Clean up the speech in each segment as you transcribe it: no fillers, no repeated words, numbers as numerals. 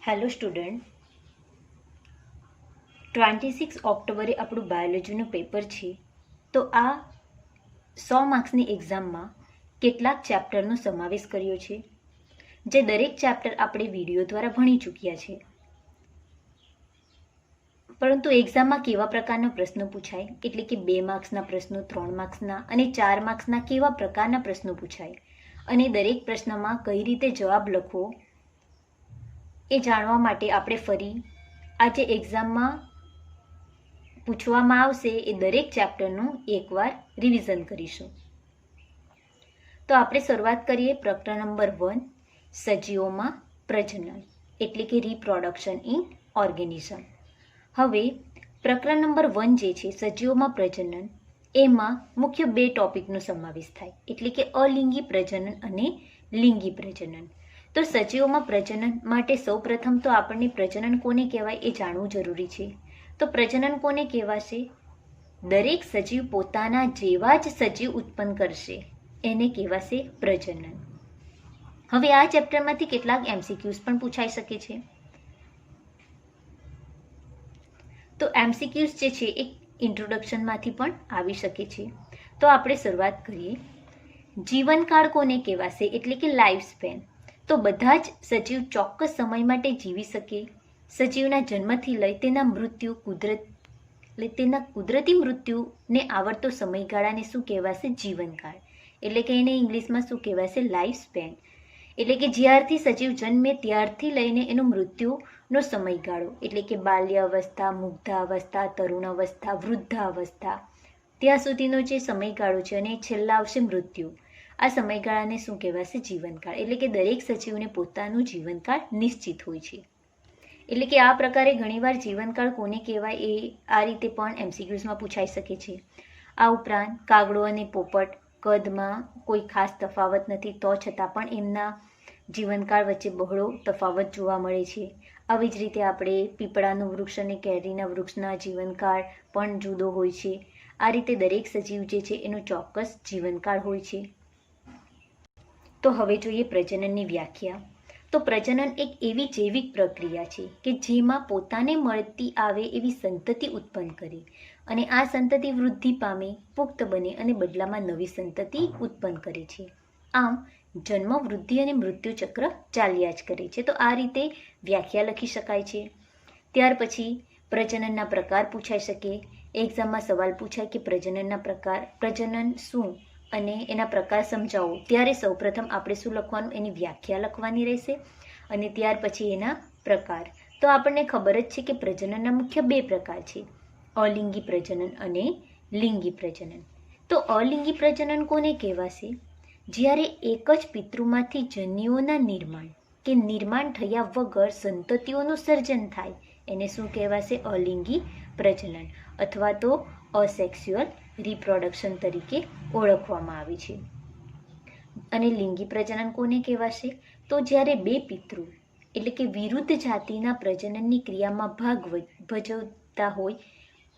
Hello student, 26 ઓક્ટોબરે આપણું બાયોલોજીનું paper છે. તો આ 100 માર્ક્સની એક્ઝામમાં કેટલાક ચેપ્ટરનો સમાવેશ કર્યો છે, જે દરેક ચેપ્ટર આપણે વિડીયો દ્વારા ભણી ચૂક્યા છે. પરંતુ એક્ઝામમાં કેવા પ્રકારના પ્રશ્નો પૂછાય, એટલે કે 2 માર્ક્સના પ્રશ્નો, 3 માર્ક્સના અને 4 માર્ક્સના કેવા પ્રકારના પ્રશ્નો પૂછાય અને દરેક પ્રશ્નમાં કઈ રીતે જવાબ લખવો, એ જાણવા માટે આપણે ફરી આજે એક્ઝામમાં પૂછવામાં આવશે એ દરેક ચેપ્ટરનું એકવાર રિવિઝન કરીશું. તો આપણે શરૂઆત કરીએ પ્રકરણ નંબર 1, સજીવોમાં પ્રજનન, એટલે કે રિપ્રોડક્શન ઇન ઓર્ગેનિઝમ. હવે પ્રકરણ નંબર 1 જે છે સજીવોમાં પ્રજનન, એમાં મુખ્ય 2 ટોપિકનો સમાવેશ થાય, એટલે કે અલિંગી પ્રજનન અને લિંગી પ્રજનન. તો સજીવોમાં પ્રજનન માટે સૌપ્રથમ તો આપણને પ્રજનન કોને કહેવાય એ જાણવું જરૂરી છે. તો પ્રજનન કોને કહેવાશે? દરેક સજીવ પોતાના જેવા જ સજીવ ઉત્પન્ન કરશે એને કહેવાશે પ્રજનન. હવે આ ચેપ્ટરમાંથી કેટલાક એમસીક્યુઝ પણ પૂછાઈ શકે છે. તો એમસીક્યુઝ જે છે એક ઇન્ટ્રોડક્શનમાંથી પણ આવી શકે છે. તો આપણે શરૂઆત કરીએ. જીવનકાળ કોને કહેવાશે, એટલે કે લાઈફ સ્પેન. તો બધા જ સજીવ ચોક્કસ સમય માટે જીવી શકે. સજીવના જન્મથી લઈ તેના કુદરતી મૃત્યુને આવડતો સમયગાળાને શું કહેવાશે? જીવનકાળ. એટલે કે એને ઇંગ્લિશમાં શું કહેવાશે? Life span. એટલે કે જ્યારથી સજીવ જન્મે ત્યારથી લઈને એનો મૃત્યુનો સમયગાળો, એટલે કે બાલ્યાવસ્થા, મુગ્ધાવસ્થા, તરુણાવસ્થા, વૃદ્ધાવસ્થા, ત્યાં સુધીનો જે સમયગાળો છે અને છેલ્લા આવશે મૃત્યુ. આ સમયગાળાને શું કહેવાશે? જીવનકાળ. એટલે કે દરેક સજીવને પોતાનું જીવનકાળ નિશ્ચિત હોય છે. એટલે કે આ પ્રકારે ઘણીવાર જીવનકાળ કોને કહેવાય એ આ રીતે પણ એમસીક્યુઝમાં પૂછાઈ શકે છે. આ ઉપરાંત કાગડો અને પોપટ કદમાં કોઈ ખાસ તફાવત નથી, તો છતાં પણ એમના જીવનકાળ વચ્ચે બહોળો તફાવત જોવા મળે છે. આવી જ રીતે આપણે પીપળાનું વૃક્ષ અને કેરીના વૃક્ષના જીવનકાળ પણ જુદો હોય છે. આ રીતે દરેક સજીવ જે છે એનો ચોક્કસ જીવનકાળ હોય છે. તો હવે જોઈએ પ્રજનનની વ્યાખ્યા. તો પ્રજનન એક એવી જૈવિક પ્રક્રિયા છે કે જેમાં પોતાને મળતી આવે એવી સંતતિ ઉત્પન્ન કરે અને આ સંતતિ વૃદ્ધિ પામે, પુખ્ત બને અને બદલામાં નવી સંતતિ ઉત્પન્ન કરે છે. આમ જન્મ, વૃદ્ધિ અને મૃત્યુ ચક્ર ચાલ્યા જ કરે છે. તો આ રીતે વ્યાખ્યા લખી શકાય છે. ત્યાર પછી પ્રજનનના પ્રકાર પૂછાઈ શકે. એક્ઝામમાં સવાલ પૂછાય કે પ્રજનનના પ્રકાર, પ્રજનન શું અને એના પ્રકાર સમજાવો. ત્યારે સૌપ્રથમ આપણે શું લખવાનું? એની વ્યાખ્યા લખવાની રહેશે અને ત્યાર પછી એના પ્રકાર. તો આપણને ખબર જ છે કે પ્રજનનના મુખ્ય 2 પ્રકાર છે, અલિંગી પ્રજનન અને લિંગી પ્રજનન. તો અલિંગી પ્રજનન કોને કહેવાશે? જ્યારે એક જ પિતૃમાંથી જન્યુઓના નિર્માણ થયા વગર સંતતિઓનું સર્જન થાય એને શું કહેવાશે? અલિંગી પ્રજનન અથવા તો અસેક્સ્યુઅલ રિપ્રોડક્શન તરીકે ઓળખવામાં આવે છે. અને લિંગી પ્રજનન કોને કહેવાશે? તો જ્યારે 2 પિતૃ એટલે કે વિરુદ્ધ જાતિના પ્રજનનની ક્રિયામાં ભાગ ભજવતા હોય,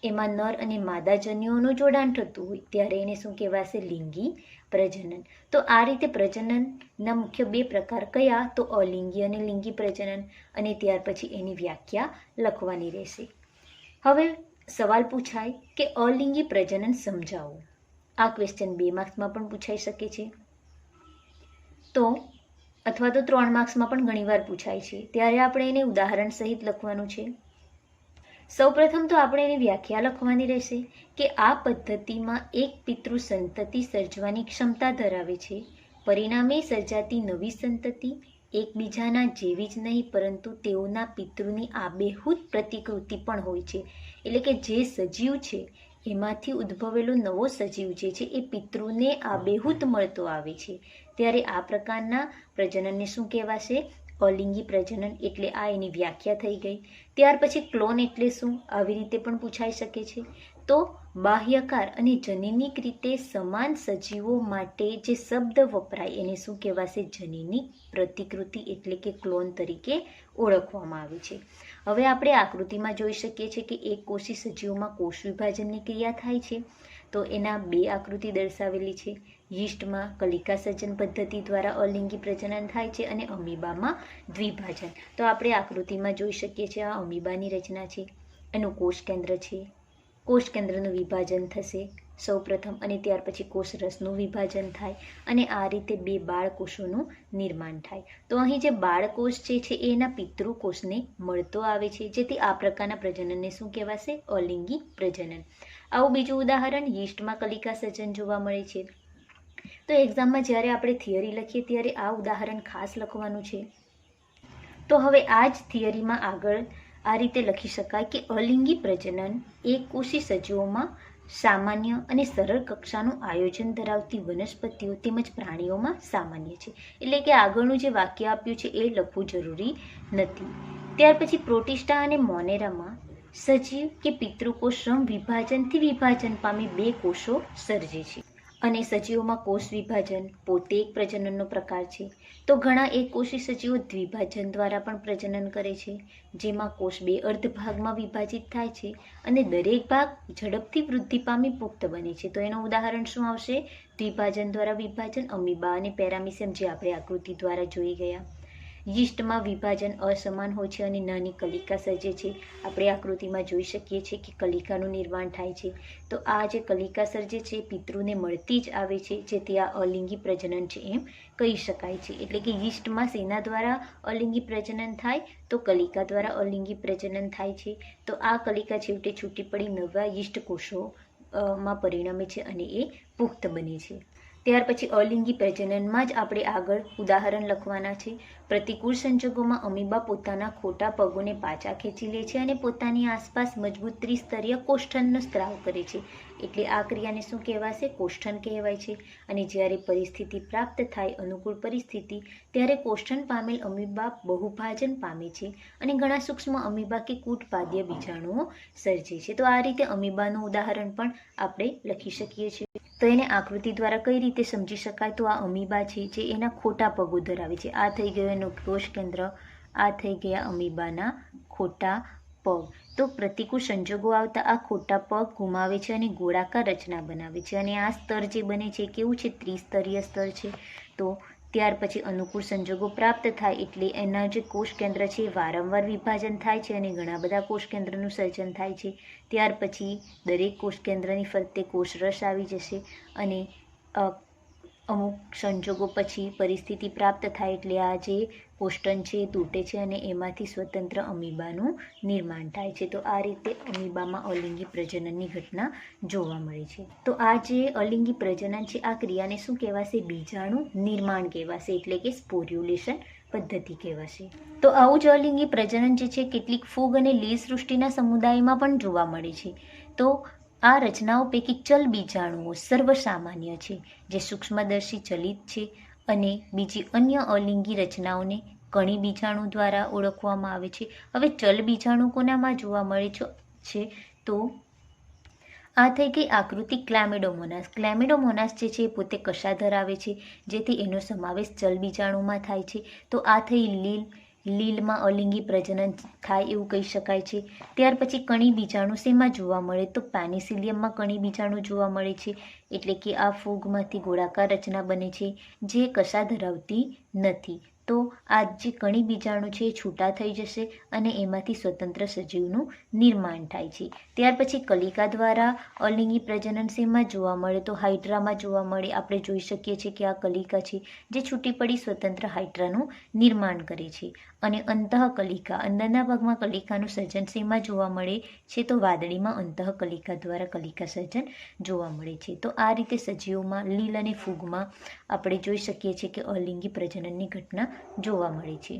એમાં નર અને માદા જન્યુઓનું જોડાણ થતું હોય ત્યારે એને શું કહેવાશે? લિંગી પ્રજનન. તો આ રીતે પ્રજનનના મુખ્ય 2 પ્રકાર કયા? તો અલિંગી અને લિંગી પ્રજનન. અને ત્યાર પછી એની વ્યાખ્યા લખવાની રહેશે. હવે સવાલ પૂછાય કે અલિંગી પ્રજનન સમજાવો. આ ક્વેશ્ચન 2 માર્ક્સમાં પણ પૂછાઈ શકે છે, તો અથવા તો 3 માર્ક્સમાં પણ ઘણીવાર પૂછાય છે. ત્યારે આપણે એને ઉદાહરણ સહિત લખવાનું છે. સૌપ્રથમ તો આપણે એની વ્યાખ્યા લખવાની રહેશે કે આ પદ્ધતિમાં એક પિતૃ સંતતિ સર્જવાની ક્ષમતા ધરાવે છે. પરિણામે સર્જાતી નવી સંતતિ એકબીજાના જેવી જ નહીં, પરંતુ તેઓના પિતૃની આબેહૂત પ્રતિકૃતિ પણ હોય છે. એટલે કે જે સજીવ છે એમાંથી ઉદ્ભવેલો નવો સજીવ જે છે એ પિતૃને આબેહૂત મળતો આવે છે. ત્યારે આ પ્રકારના પ્રજનનને શું કહેવાશે? અલિંગી પ્રજનન. એટલે આ એની વ્યાખ્યા થઈ ગઈ. ત્યાર પછી ક્લોન એટલે શું? આવી રીતે પણ પૂછાઈ શકે છે. તો બાહ્યકાર અને જનીનિક રીતે સમાન સજીવો માટે જે શબ્દ વપરાય એને શું કહેવાશે? જનીનિક પ્રતિકૃતિ એટલે કે ક્લોન તરીકે ઓળખવામાં આવે છે. હવે આપણે આકૃતિમાં જોઈ શકીએ છીએ કે એક કોષી સજીવોમાં કોષ વિભાજનની ક્રિયા થાય છે. તો એના 2 આકૃતિ દર્શાવેલી છે. યીસ્ટમાં કલિકા સર્જન પદ્ધતિ દ્વારા અલિંગી પ્રજનન થાય છે અને અમીબામાં દ્વિભાજન. તો આપણે આકૃતિમાં જોઈ શકીએ છીએ આ અમીબાની રચના છે. એનું કોષ કેન્દ્ર છે. કોષ કેન્દ્રનું વિભાજન થશે સૌપ્રથમ અને ત્યાર પછી કોષરસનું વિભાજન થાય અને આ રીતે 2 બાળકોષોનું નિર્માણ થાય. તો અહીં જે બાળકોષ છે એ એના પિતૃકોષને મળતો આવે છે, જેથી આ પ્રકારના પ્રજનનને શું કહેવાશે? અલિંગી પ્રજનન. આવું બીજું ઉદાહરણ યીસ્ટમાં કલિકા સર્જન જોવા મળે છે. તો એક્ઝામમાં જ્યારે આપણે થિયરી લખીએ ત્યારે આ ઉદાહરણ ખાસ લખવાનું છે. તો હવે આ જ થિયરીમાં આગળ આ રીતે લખી શકાય કે અલિંગી પ્રજનન એકકોષી સજીવોમાં સામાન્ય અને સરળ કક્ષાનું આયોજન ધરાવતી વનસ્પતિઓ તેમજ પ્રાણીઓમાં સામાન્ય છે. એટલે કે આગળનું જે વાક્ય આપ્યું છે એ લખવું જરૂરી નથી. ત્યાર પછી પ્રોટિસ્ટા અને મોનેરામાં સજીવ કે પિતૃકોષ શ્રમ વિભાજનથી વિભાજન પામી 2 કોષો સર્જે છે. અને સજીવોમાં કોષ વિભાજન પોતે એક પ્રજનનનો પ્રકાર છે. તો ઘણા એકકોષી સજીવો દ્વિભાજન દ્વારા પણ પ્રજનન કરે છે, જેમાં કોષ 2 અર્ધ ભાગમાં વિભાજિત થાય છે અને દરેક ભાગ ઝડપથી વૃદ્ધિ પામી પુખ્ત બને છે. તો એનું ઉદાહરણ શું આવશે? દ્વિભાજન દ્વારા વિભાજન, અમીબા અને પેરામીશિયમ, જે આપણે આકૃતિ દ્વારા જોઈ ગયા. યીસ્ટમાં વિભાજન અસમાન હોય છે અને નાની કલિકા સર્જે છે. આપણે આકૃતિમાં જોઈ શકીએ છીએ કે કલિકાનું નિર્માણ થાય છે. તો આ જે કલિકા સર્જે છે પિતૃને મળતી જ આવે છે, જેથી આ અલિંગી પ્રજનન છે એમ કહી શકાય છે. એટલે કે યીસ્ટમાં શેના દ્વારા અલિંગી પ્રજનન થાય? તો કલિકા દ્વારા અલિંગી પ્રજનન થાય છે. તો આ કલિકા છેવટે છૂટી પડી નવા યીસ્ટ કોષોમાં પરિણમે છે અને એ પુખ્ત બને છે. ત્યાર પછી અલિંગી પ્રજનનમાં જ આપણે આગળ ઉદાહરણ લખવાના છે. પ્રતિકૂળ સંજોગોમાં અમીબા પોતાના ખોટા પગોને પાછા ખેંચી લે છે અને પોતાની આસપાસ મજબૂત ત્રિસ્તરીય કોષ્ઠનનો સ્ત્રાવ કરે છે. એટલે આ ક્રિયાને શું કહેવાશે? કોષ્ઠન કહેવાય છે. અને જ્યારે પરિસ્થિતિ પ્રાપ્ત થાય, અનુકૂળ પરિસ્થિતિ, ત્યારે કોષ્ઠન પામેલ અમીબા બહુભાજન પામે છે અને ઘણા સૂક્ષ્મ અમીબા કે કૂટપાદ્ય બીજાણુઓ સર્જે છે. તો આ રીતે અમીબાનું ઉદાહરણ પણ આપણે લખી શકીએ છીએ. તો એને આકૃતિ દ્વારા કઈ રીતે સમજી શકાય? તો આ અમીબા છે જે એના ખોટા પગો ધરાવે છે. આ થઈ ગયો એનું કોષ કેન્દ્ર, આ થઈ ગયા અમીબાના ખોટા પગ. તો પ્રતિકૂળ સંજોગો આવતા આ ખોટા પગ ગુમાવે છે અને ગોળાકાર રચના બનાવે છે. અને આ સ્તર જે બને છે કેવું છે? ત્રિસ્તરીય સ્તર છે. તો ત્યાર પછી અનુકૂળ સંજોગો પ્રાપ્ત થાય એટલે એના જે કોષ કેન્દ્ર છે એ વારંવાર વિભાજન થાય છે અને ઘણા બધા કોષ કેન્દ્રનું સર્જન થાય છે. ત્યાર પછી દરેક કોષ કેન્દ્રની ફરતે કોષરસ આવી જશે અને અમુક સંજોગો પછી પરિસ્થિતિ પ્રાપ્ત થાય એટલે આ જે કોષ્ટન છે એ તૂટે છે અને એમાંથી સ્વતંત્ર અમીબાનું નિર્માણ થાય છે. તો આ રીતે અમીબામાં અલિંગી પ્રજનનની ઘટના જોવા મળે છે. તો આ જે અલિંગી પ્રજનન છે આ ક્રિયાને શું કહેવાશે? બીજાણુ નિર્માણ કહેવાશે, એટલે કે સ્પોર્યુલેશન પદ્ધતિ કહેવાશે. તો આવું જ અલિંગી પ્રજનન જે છે કેટલીક ફૂગ અને લીલ સૃષ્ટિના સમુદાયમાં પણ જોવા મળે છે. તો આ રચનાઓ પૈકી ચલ બીજાણુઓ સર્વસામાન્ય છે, જે સૂક્ષ્મદર્શી ચલિત છે, અને બીજી અન્ય અલિંગી રચનાઓને કણી બીજાણુ દ્વારા ઓળખવામાં આવે છે. હવે ચલ બીજાણુ કોનામાં જોવા મળે છે? તો આ થઈ ગઈ આકૃતિ ક્લેમિડોમોનાસ. ક્લેમિડોમોનાસ જે છે એ પોતે કશા ધરાવે છે, જેથી એનો સમાવેશ ચલ બીજાણુમાં થાય છે. તો આ થઈ લીલ. લીલમાં અલિંગી પ્રજનન થાય એવું કહી શકાય છે. ત્યાર પછી કણી બીજાણુ શેમાં જોવા મળે? તો પેનિસિલિયમમાં કણી બીજાણુ જોવા મળે છે. એટલે કે આ ફૂગમાંથી ગોળાકાર રચના બને છે જે કશા ધરાવતી નથી. તો આ જે કણી બીજાણુ છે એ છૂટા થઈ જશે અને એમાંથી સ્વતંત્ર સજીવનું નિર્માણ થાય છે. ત્યાર પછી કલિકા દ્વારા અલિંગી પ્રજનન શેમાં જોવા મળે? તો હાઇડ્રામાં જોવા મળે. આપણે જોઈ શકીએ છીએ કે આ કલિકા છે જે છૂટી પડી સ્વતંત્ર હાઇડ્રાનું નિર્માણ કરે છે. અને અંતઃકલિકા, અંદરના ભાગમાં કલિકાનું સર્જન શેમાં જોવા મળે છે? તો વાદળીમાં અંતઃકલિકા દ્વારા કલિકા સર્જન જોવા મળે છે. તો આ રીતે સજીવોમાં, લીલ અને ફૂગમાં આપણે જોઈ શકીએ છીએ કે અલિંગી પ્રજનનની ઘટના જોવા મળે છે.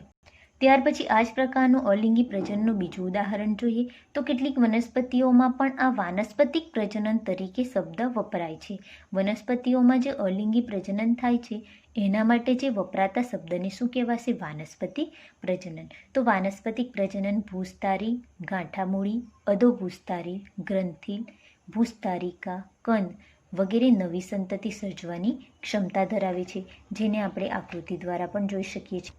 ત્યાર પછી આ જ પ્રકારનું અલિંગી પ્રજનનનું બીજું ઉદાહરણ જોઈએ તો કેટલીક વનસ્પતિઓમાં પણ આ વાનસ્પતિક પ્રજનન તરીકે શબ્દ વપરાય છે. વનસ્પતિઓમાં જે અલિંગી પ્રજનન થાય છે એના માટે જે વપરાતા શબ્દને શું કહેવાશે? વાનસ્પતિક પ્રજનન. તો વાનસ્પતિક પ્રજનન ભૂસ્તારી, ગાંઠામૂળી, અધોભૂસ્તારી, ગ્રંથિલ, ભૂસ્તારિકા, કંદ વગેરે નવી સંતતિ સર્જવાની ક્ષમતા ધરાવે છે, જેને આપણે આકૃતિ દ્વારા પણ જોઈ શકીએ છીએ.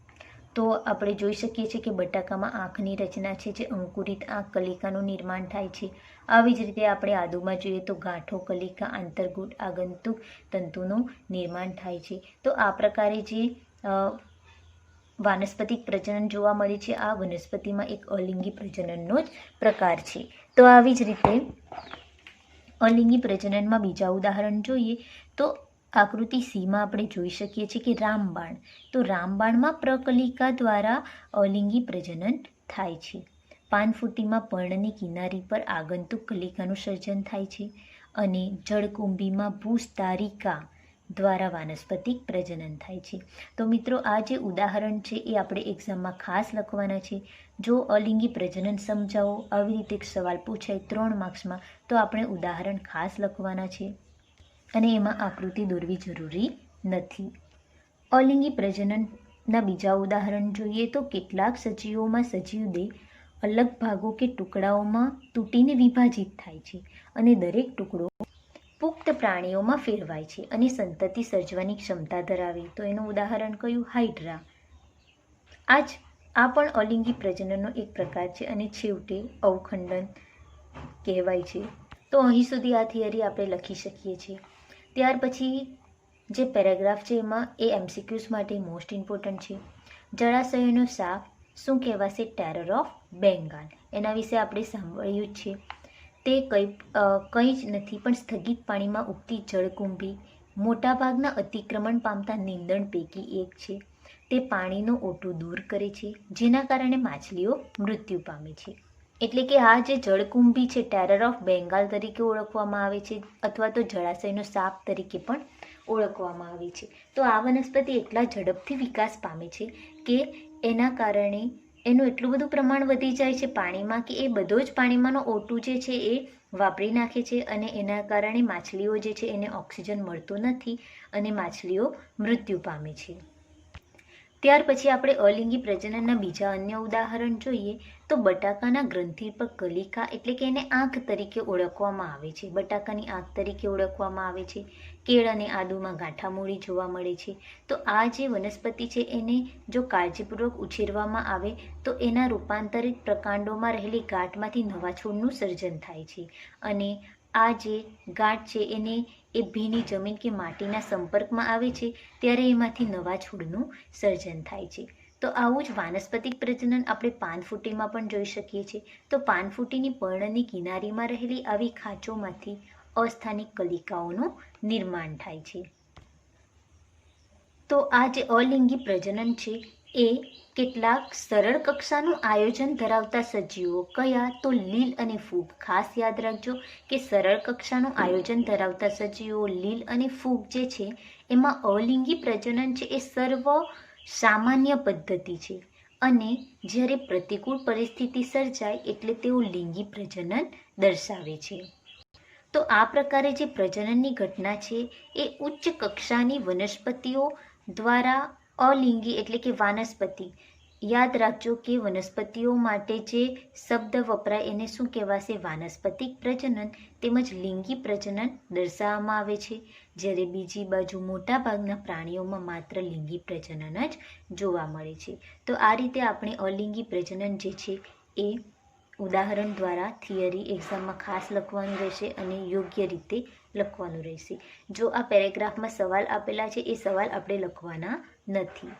તો આપણે જોઈ શકીએ છીએ કે બટાકામાં આંખની રચના છે, જે અંકુરિત આંખ કલિકાનું નિર્માણ થાય છે. આવી જ રીતે આપણે આદુમાં જોઈએ તો ગાંઠો કલિકા આંતરગૂઢ આગંતુક તંતુનું નિર્માણ થાય છે. તો આ પ્રકારે જે વાનસ્પતિક પ્રજનન જોવા મળે છે, આ વનસ્પતિમાં એક અલિંગી પ્રજનનનો જ પ્રકાર છે. તો આવી જ રીતે અલિંગી પ્રજનનમાં બીજા ઉદાહરણ જોઈએ તો આકૃતિ સીમાં આપણે જોઈ શકીએ છીએ કે રામબાણ. તો રામબાણમાં પ્રકલિકા દ્વારા અલિંગી પ્રજનન થાય છે. પાનફૂટીમાં પર્ણની કિનારી પર આગંતુક કલિકાનું સર્જન થાય છે અને જળકુંભીમાં ભૂસ્તારિકા દ્વારા વાનસ્પતિક પ્રજનન થાય છે. તો મિત્રો, આ જે ઉદાહરણ છે એ આપણે એક્ઝામમાં ખાસ લખવાના છે. જો અલિંગી પ્રજનન સમજાવો, આવી રીતે એક સવાલ પૂછાય 3 માર્ક્સમાં, તો આપણે ઉદાહરણ ખાસ લખવાના છે અને એમાં આકૃતિ દોરવી જરૂરી નથી. અલિંગી પ્રજનનના બીજા ઉદાહરણ જોઈએ તો કેટલાક સજીવોમાં સજીવ દેહ અલગ ભાગો કે ટુકડાઓમાં તૂટીને વિભાજિત થાય છે અને દરેક ટુકડો પુખ્ત પ્રાણીઓમાં ફેરવાય છે અને સંતતિ સર્જવાની ક્ષમતા ધરાવે. તો એનું ઉદાહરણ કયું? હાઇડ્રા. આ પણ અલિંગી પ્રજનનનો એક પ્રકાર છે અને છેવટે અવખંડન કહેવાય છે. તો અહીં સુધી આ થિયરી આપણે લખી શકીએ છીએ. ત્યાર પછી જે પેરેગ્રાફ છે એમાં એ MCQs માટે મોસ્ટ ઇમ્પોર્ટન્ટ છે. જળાશયોનો સાપ શું કહેવાશે? Terror of Bengal. એના વિશે આપણે સાંભળ્યું જ છે. તે કંઈ જ નથી પણ સ્થગિત પાણીમાં ઉગતી જળકુંભી, મોટાભાગના અતિક્રમણ પામતા નીંદણ પૈકી એક છે. તે પાણીનું ઓટું દૂર કરે છે, જેના કારણે માછલીઓ મૃત્યુ પામે છે. એટલે કે આ જે જળકુંભી છે, ટેરર ઓફ બેંગાલ તરીકે ઓળખવામાં આવે છે અથવા તો જળાશયનો સાપ તરીકે પણ ઓળખવામાં આવે છે. તો આ વનસ્પતિ એટલા ઝડપથી વિકાસ પામે છે કે એના કારણે એનું એટલું બધું પ્રમાણ વધી જાય છે પાણીમાં કે એ બધો જ પાણીમાંનો ઓટું જે છે એ વાપરી નાખે છે અને એના કારણે માછલીઓ જે છે એને ઓક્સિજન મળતો નથી અને માછલીઓ મૃત્યુ પામે છે. ત્યાર પછી આપણે અલિંગી પ્રજનનના બીજા અન્ય ઉદાહરણ જોઈએ તો બટાકાના ગ્રંથિ પર કલિકા એટલે કે એને આંખ તરીકે ઓળખવામાં આવે છે. બટાકાની આંખ તરીકે ઓળખવામાં આવે છે. કેળ અને આદુમાં ગાંઠામૂળી જોવા મળે છે. તો આ જે વનસ્પતિ છે એને જો કાળજીપૂર્વક ઉછેરવામાં આવે તો એના રૂપાંતરિત પ્રકાંડોમાં રહેલી ગાંઠમાંથી નવા છોડનું સર્જન થાય છે અને આ જે ગાંઠ છે એને એ ભીની જમીન કે માટીના સંપર્કમાં આવે છે ત્યારે એમાંથી નવા છોડનું સર્જન થાય છે. તો આવું જ વાનસ્પતિક પ્રજનન આપણે પાનફૂટીમાં પણ જોઈ શકીએ છીએ. તો પાનફૂટીની પર્ણની કિનારીમાં રહેલી આવી ખાંચોમાંથી અસ્થાનિક કલિકાઓનું નિર્માણ થાય છે. તો આ જે અલિંગી પ્રજનન છે એ કેટલાક સરળ કક્ષાનું આયોજન ધરાવતા સજીવો કયા? તો લીલ અને ફૂગ. ખાસ યાદ રાખજો કે સરળ કક્ષાનું આયોજન ધરાવતા સજીવો લીલ અને ફૂગ જે છે એમાં અલિંગી પ્રજનન છે એ સર્વ સામાન્ય પદ્ધતિ છે અને જ્યારે પ્રતિકૂળ પરિસ્થિતિ સર્જાય એટલે તેઓ લિંગી પ્રજનન દર્શાવે છે. તો આ પ્રકારે જે પ્રજનનની ઘટના છે એ ઉચ્ચ કક્ષાની વનસ્પતિઓ દ્વારા અલિંગી એટલે કે વાનસ્પતિ. યાદ રાખજો કે વનસ્પતિઓ માટે જે શબ્દ વપરાય એને શું કહેવાશે? વાનસ્પતિક પ્રજનન તેમજ લિંગી પ્રજનન દર્શાવવામાં આવે છે. જ્યારે બીજી બાજુ મોટાભાગના પ્રાણીઓમાં માત્ર લિંગી પ્રજનન જ જોવા મળે છે. તો આ રીતે આપણે અલિંગી પ્રજનન જે છે એ ઉદાહરણ દ્વારા થિયરી એક્ઝામમાં ખાસ લખવાનું રહેશે અને યોગ્ય રીતે લખવાનું રહેશે. જો આ પેરેગ્રાફમાં સવાલ આપેલા છે એ સવાલ આપણે લખવાના નથી.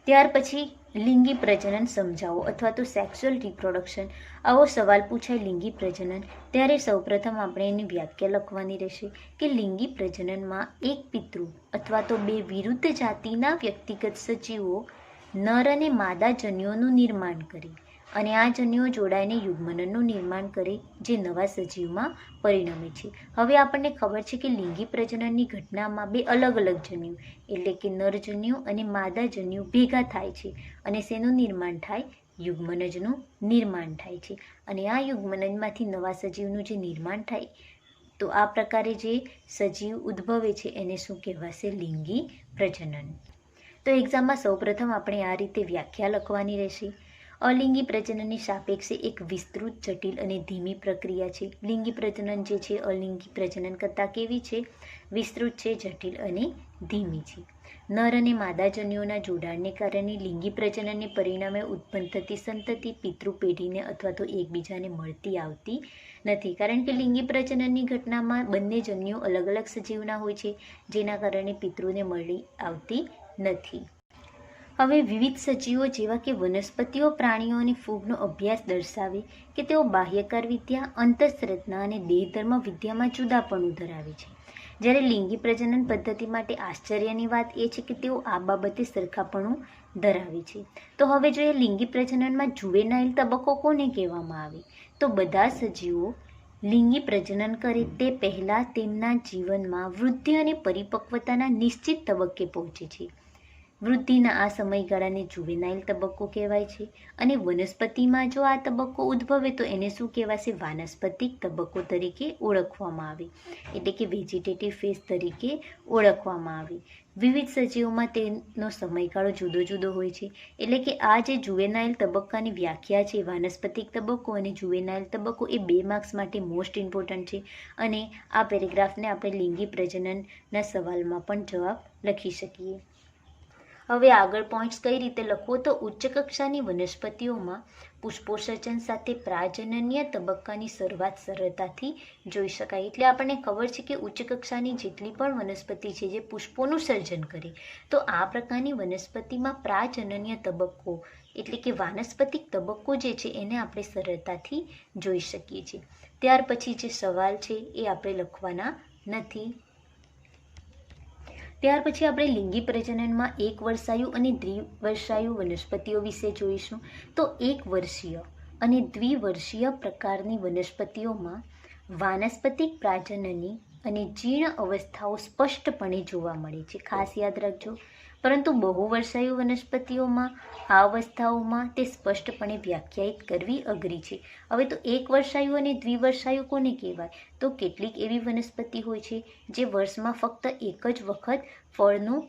ત્યાર પછી લિંગી પ્રજનન સમજાવો અથવા તો સેક્સ્યુઅલ રિપ્રોડક્શન. આવો સવાલ પૂછાય લિંગી પ્રજનન ત્યારે સૌપ્રથમ આપણે એની વ્યાખ્યા લખવાની રહેશે કે લિંગી પ્રજનનમાં એક પિતૃ અથવા તો બે વિરુદ્ધ જાતિના વ્યક્તિગત સજીવો નર અને માદા જન્યુઓનું નિર્માણ કરે અને આ જન્યુઓ જોડાઈને યુગ્મનનું નિર્માણ કરે જે નવા સજીવમાં પરિણમે છે. હવે આપણને ખબર છે કે લિંગી પ્રજનનની ઘટનામાં બે અલગ અલગ જન્યુ એટલે કે નરજન્યુ અને માદા જન્યુ ભેગા થાય છે અને શેનું નિર્માણ થાય? યુગ્મનજનું નિર્માણ થાય છે અને આ યુગ્મનજમાંથી નવા સજીવનું જે નિર્માણ થાય તો આ પ્રકારે જે સજીવ ઉદ્ભવે છે એને શું કહેવાશે? લિંગી પ્રજનન. તો એક્ઝામમાં સૌપ્રથમ આપણે આ રીતે વ્યાખ્યા લખવાની રહેશે. અલિંગી પ્રજનનની સાપેક્ષે એક વિસ્તૃત, જટિલ અને ધીમી પ્રક્રિયા છે. લિંગી પ્રજનન જે છે અલિંગી પ્રજનન કરતાં કેવી છે? વિસ્તૃત છે, જટિલ અને ધીમી છે. નર અને માદા જન્યુઓના જોડાણને કારણે લિંગી પ્રજનનને પરિણામે ઉત્પન્ન થતી સંતતિ પિતૃ પેઢીને અથવા તો એકબીજાને મળતી આવતી નથી, કારણ કે લિંગી પ્રજનનની ઘટનામાં બંને જન્યુઓ અલગ અલગ સજીવના હોય છે, જેના કારણે પિતૃને મળી આવતી નથી. હવે વિવિધ સજીવો જેવા કે વનસ્પતિઓ, પ્રાણીઓ અને ફૂગનો અભ્યાસ દર્શાવે કે તેઓ બાહ્યકાર વિદ્યા, અંતઃસંરચના અને દેહધર્મ વિદ્યામાં જુદાપણું ધરાવે છે. જ્યારે લિંગી પ્રજનન પદ્ધતિ માટે આશ્ચર્યની વાત એ છે કે તેઓ આ બાબતે સરખાપણું ધરાવે છે. તો હવે જોઈએ લિંગી પ્રજનનમાં જુવેનાઇલ તબક્કો કોને કહેવામાં આવે? તો બધા સજીવો લિંગી પ્રજનન કરે તે પહેલાં તેમના જીવનમાં વૃદ્ધિ અને પરિપક્વતાના નિશ્ચિત તબક્કે પહોંચે છે. વૃદ્ધિના આ સમયગાળાને જુવેનાઇલ તબક્કો કહેવાય છે. અને વનસ્પતિમાં જો આ તબક્કો ઉદ્ભવે તો એને શું કહેવાશે? વાનસ્પતિક તબક્કો તરીકે ઓળખવામાં આવે, એટલે કે વેજીટેટિવ ફેઝ તરીકે ઓળખવામાં આવે. વિવિધ સજીવોમાં તેનો સમયગાળો જુદો જુદો હોય છે, એટલે કે આ જે જુવેનાઇલ તબક્કાની વ્યાખ્યા છે, વાનસ્પતિક તબક્કો અને જુવેનાઇલ તબક્કો, એ 2 માર્ક્સ માટે મોસ્ટ ઇમ્પોર્ટન્ટ છે. અને આ પેરેગ્રાફને આપણે લિંગી પ્રજનનના સવાલમાં પણ જવાબ લખી શકીએ. હવે આગળ પોઈન્ટ્સ કઈ રીતે લખવો? તો ઉચ્ચ કક્ષાની વનસ્પતિઓમાં પુષ્પોત્સર્જન સાથે પ્રાજનનીય તબક્કાની શરૂઆત સરળતાથી જોઈ શકાય. એટલે આપણને ખબર છે કે ઉચ્ચ કક્ષાની જેટલી પણ વનસ્પતિ છે જે પુષ્પોનું સર્જન કરે, તો આ પ્રકારની વનસ્પતિમાં પ્રાજનનીય તબક્કો એટલે કે વાનસ્પતિક તબક્કો જે છે એને આપણે સરળતાથી જોઈ શકીએ છીએ. ત્યાર પછી જે સવાલ છે એ આપણે લખવાના નથી. ત્યાર પછી આપણે લિંગી પ્રજનનમાં એક વર્ષાયુ અને દ્વિવર્ષાયુ વનસ્પતિઓ વિશે જોઈશું. તો એક વર્ષીય અને દ્વિવર્ષીય પ્રકારની વનસ્પતિઓમાં વાનસ્પતિક પ્રાજનની અને જીર્ણ અવસ્થાઓ સ્પષ્ટપણે જોવા મળે છે, ખાસ યાદ રાખજો. પરંતુ બહુવર્ષાયુ વનસ્પતિઓમાં આ અવસ્થાઓમાં તે સ્પષ્ટપણે વ્યાખ્યાયિત કરવી અઘરી છે. હવે તો એક વર્ષાયુ અને દ્વિવર્ષાયુ કોને કહેવાય? તો કેટલીક એવી વનસ્પતિ હોય છે જે વર્ષમાં ફક્ત એક જ વખત ફળનું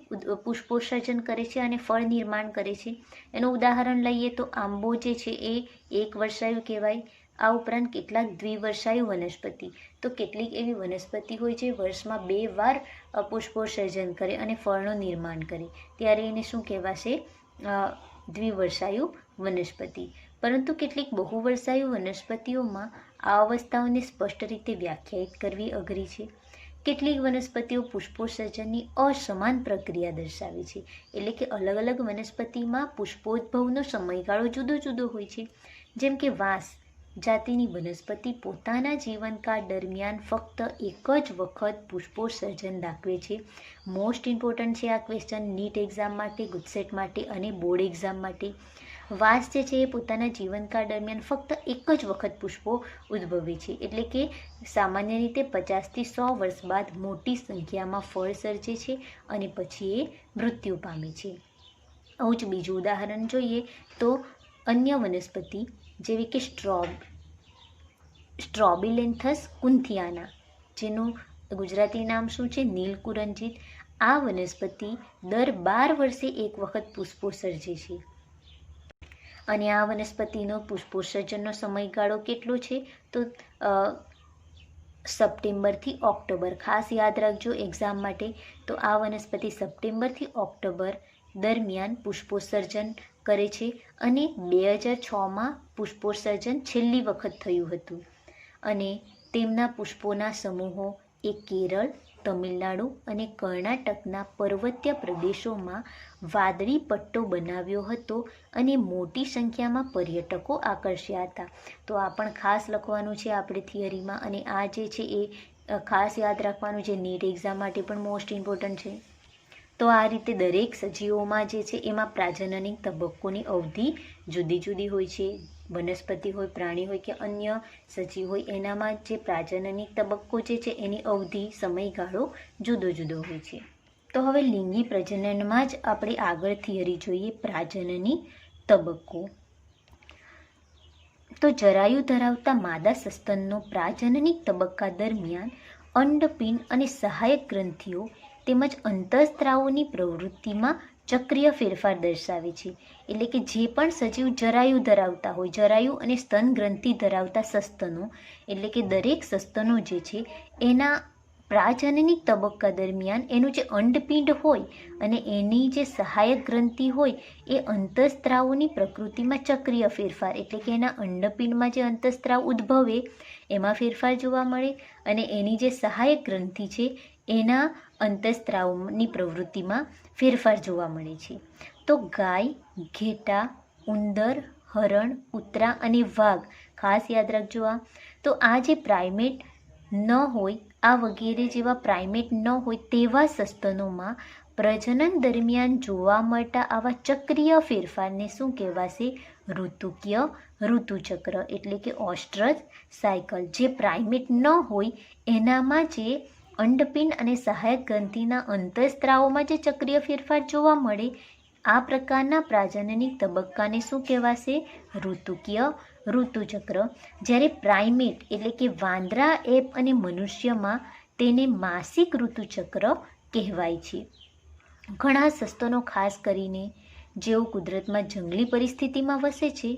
પુષ્પોત્સર્જન કરે છે અને ફળ નિર્માણ કરે છે. એનું ઉદાહરણ લઈએ તો આંબો જે છે એ એક વર્ષાયુ કહેવાય. આ ઉપરાંત કેટલાક દ્વિવર્ષાયુ વનસ્પતિ, તો કેટલીક એવી વનસ્પતિ હોય જે વર્ષમાં 2 વાર પુષ્પોત્સર્જન કરે અને ફળનું નિર્માણ કરે, ત્યારે એને શું કહેવાશે? દ્વિવર્ષાયુ વનસ્પતિ. પરંતુ કેટલીક બહુવર્ષાયુ વનસ્પતિઓમાં આ અવસ્થાઓને સ્પષ્ટ રીતે વ્યાખ્યાયિત કરવી અઘરી છે. કેટલીક વનસ્પતિઓ પુષ્પોત્સર્જનની અસમાન પ્રક્રિયા દર્શાવે છે, એટલે કે અલગ અલગ વનસ્પતિમાં પુષ્પોદ્ભવનો સમયગાળો જુદો જુદો હોય છે. જેમ કે વાંસ જાતિની વનસ્પતિ પોતાના જીવનકાળ દરમિયાન ફક્ત એક જ વખત પુષ્પોત્સર્જન દાખવે છે. મોસ્ટ ઇમ્પોર્ટન્ટ છે આ ક્વેશ્ચન નીટ એક્ઝામ માટે, ગુજસેટ માટે અને બોર્ડ એક્ઝામ માટે. વાંસ જે છે એ પોતાના જીવનકાળ દરમિયાન ફક્ત એક જ વખત પુષ્પો ઉદ્ભવે છે, એટલે કે સામાન્ય રીતે 50 થી 100 વર્ષ બાદ મોટી સંખ્યામાં ફળ સર્જે છે અને પછી એ મૃત્યુ પામે છે. આવું જ બીજું ઉદાહરણ જોઈએ તો અન્ય વનસ્પતિ જેવી કે સ્ટ્રોબિલેન્થસ કુન્થિયાના, જેનું ગુજરાતી નામ શું છે? નીલકુરંજિત. આ વનસ્પતિ દર 12 વર્ષે એક વખત પુષ્પો સર્જે છે. અને આ વનસ્પતિનો પુષ્પોત્સર્જનનો સમયગાળો કેટલો છે? તો સપ્ટેમ્બરથી ઓક્ટોબર. ખાસ યાદ રાખજો એક્ઝામ માટે. તો આ વનસ્પતિ સપ્ટેમ્બરથી ઓક્ટોબર દરમિયાન પુષ્પોત્સર્જન કરે છે અને 2006માં પુષ્પોત્સર્જન છેલ્લી વખત થયું હતું. અને તેમના પુષ્પોના સમૂહો એ કેરળ, તમિલનાડુ અને કર્ણાટકના પર્વતીય પ્રદેશોમાં વાદળી પટ્ટો બનાવ્યો હતો અને મોટી સંખ્યામાં પર્યટકો આકર્ષ્યા હતા. તો આ પણ ખાસ લખવાનું છે આપણે થિયરીમાં. અને આ જે છે એ ખાસ યાદ રાખવાનું છે, નીટ એક્ઝામ માટે પણ મોસ્ટ ઇમ્પોર્ટન્ટ છે. તો આ રીતે દરેક સજીવોમાં જે છે એમાં પ્રાજનનિક તબક્કોની અવધિ જુદી જુદી હોય છે. વનસ્પતિ હોય, પ્રાણી હોય કે અન્ય સજીવ હોય, એનામાં જે પ્રાજનનિક તબક્કો જે છે એની અવધિ, સમયગાળો જુદો જુદો હોય છે. તો હવે લિંગી પ્રજનનમાં જ આપણે આગળ થિયરી જોઈએ, પ્રાજનની તબક્કો. તો જરાયુ ધરાવતા માદા સસ્તનનો પ્રાજનનિક તબક્કા દરમિયાન અંડપિંડ અને સહાયક ગ્રંથિઓ તેમજ અંતઃસ્ત્રાવોની પ્રવૃત્તિમાં ચક્રીય ફેરફાર દર્શાવે છે. એટલે કે જે પણ સજીવ જરાયુ ધરાવતા હોય, જરાયુ અને સ્તન ગ્રંથિ ધરાવતા સસ્તનો, એટલે કે દરેક સસ્તનો જે છે એના પ્રાજનનિક તબક્કા દરમિયાન એનું જે અંડપિંડ હોય અને એની જે સહાયક ગ્રંથિ હોય એ અંતઃસ્ત્રાવોની પ્રકૃતિમાં ચક્રીય ફેરફાર, એટલે કે એના અંડપિંડમાં જે અંતઃસ્ત્રાવ ઉદ્ભવે એમાં ફેરફાર જોવા મળે અને એની જે સહાયક ગ્રંથિ છે એના અંતઃસ્ત્રાવની પ્રવૃત્તિમાં ફેરફાર જોવા મળે છે. તો ગાય, ઘેટા, ઉંદર, હરણ, કૂતરા અને વાઘ, ખાસ યાદ રાખજો આ. તો આ જે પ્રાઇમેટ ન હોય, આ વગેરે જેવા પ્રાઇમેટ ન હોય તેવા સસ્તનોમાં પ્રજનન દરમિયાન જોવા મળતા આવા ચક્રીય ફેરફારને શું કહેવાશે? ઋતુકીય ઋતુચક્ર, એટલે કે ઓસ્ટ્રચ સાયકલ. જે પ્રાઇમેટ ન હોય એનામાં જે અંડપિંડ અને સહાયક ગ્રંથિના અંતઃસ્ત્રાવોમાં જે ચક્રીય ફેરફાર જોવા મળે આ પ્રકારના પ્રાજનનિક તબક્કાને શું કહેવાશે? ઋતુકીય ઋતુચક્ર. જ્યારે પ્રાઇમેટ એટલે કે વાંદરા, એપ અને મનુષ્યમાં તેને માસિક ઋતુચક્ર કહેવાય છે. ઘણા સસ્તનો, ખાસ કરીને જેઓ કુદરતમાં જંગલી પરિસ્થિતિમાં વસે છે,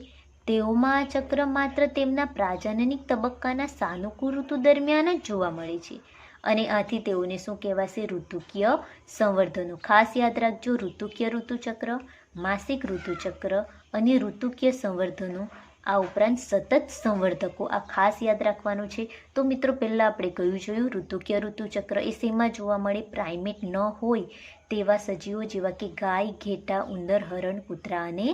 તેઓમાં આ ચક્ર માત્ર તેમના પ્રાજનનિક તબક્કાના સાનુકૂળ ઋતુ દરમિયાન જ જોવા મળે છે અને આથી તેઓને શું કહેવાશે? ઋતુકીય સંવર્ધનો. ખાસ યાદ રાખજો, ઋતુકીય ઋતુચક્ર, માસિક ઋતુચક્ર અને ઋતુકીય સંવર્ધનો, આ ઉપરાંત સતત સંવર્ધકો, આ ખાસ યાદ રાખવાનું છે. તો મિત્રો, પહેલાં આપણે કયું જોયું? ઋતુકીય ઋતુચક્ર એ શેમાં જોવા મળે? પ્રાઇમેટ ન હોય તેવા સજીવો જેવા કે ગાય, ઘેટા, ઉંદર, હરણ, કૂતરા અને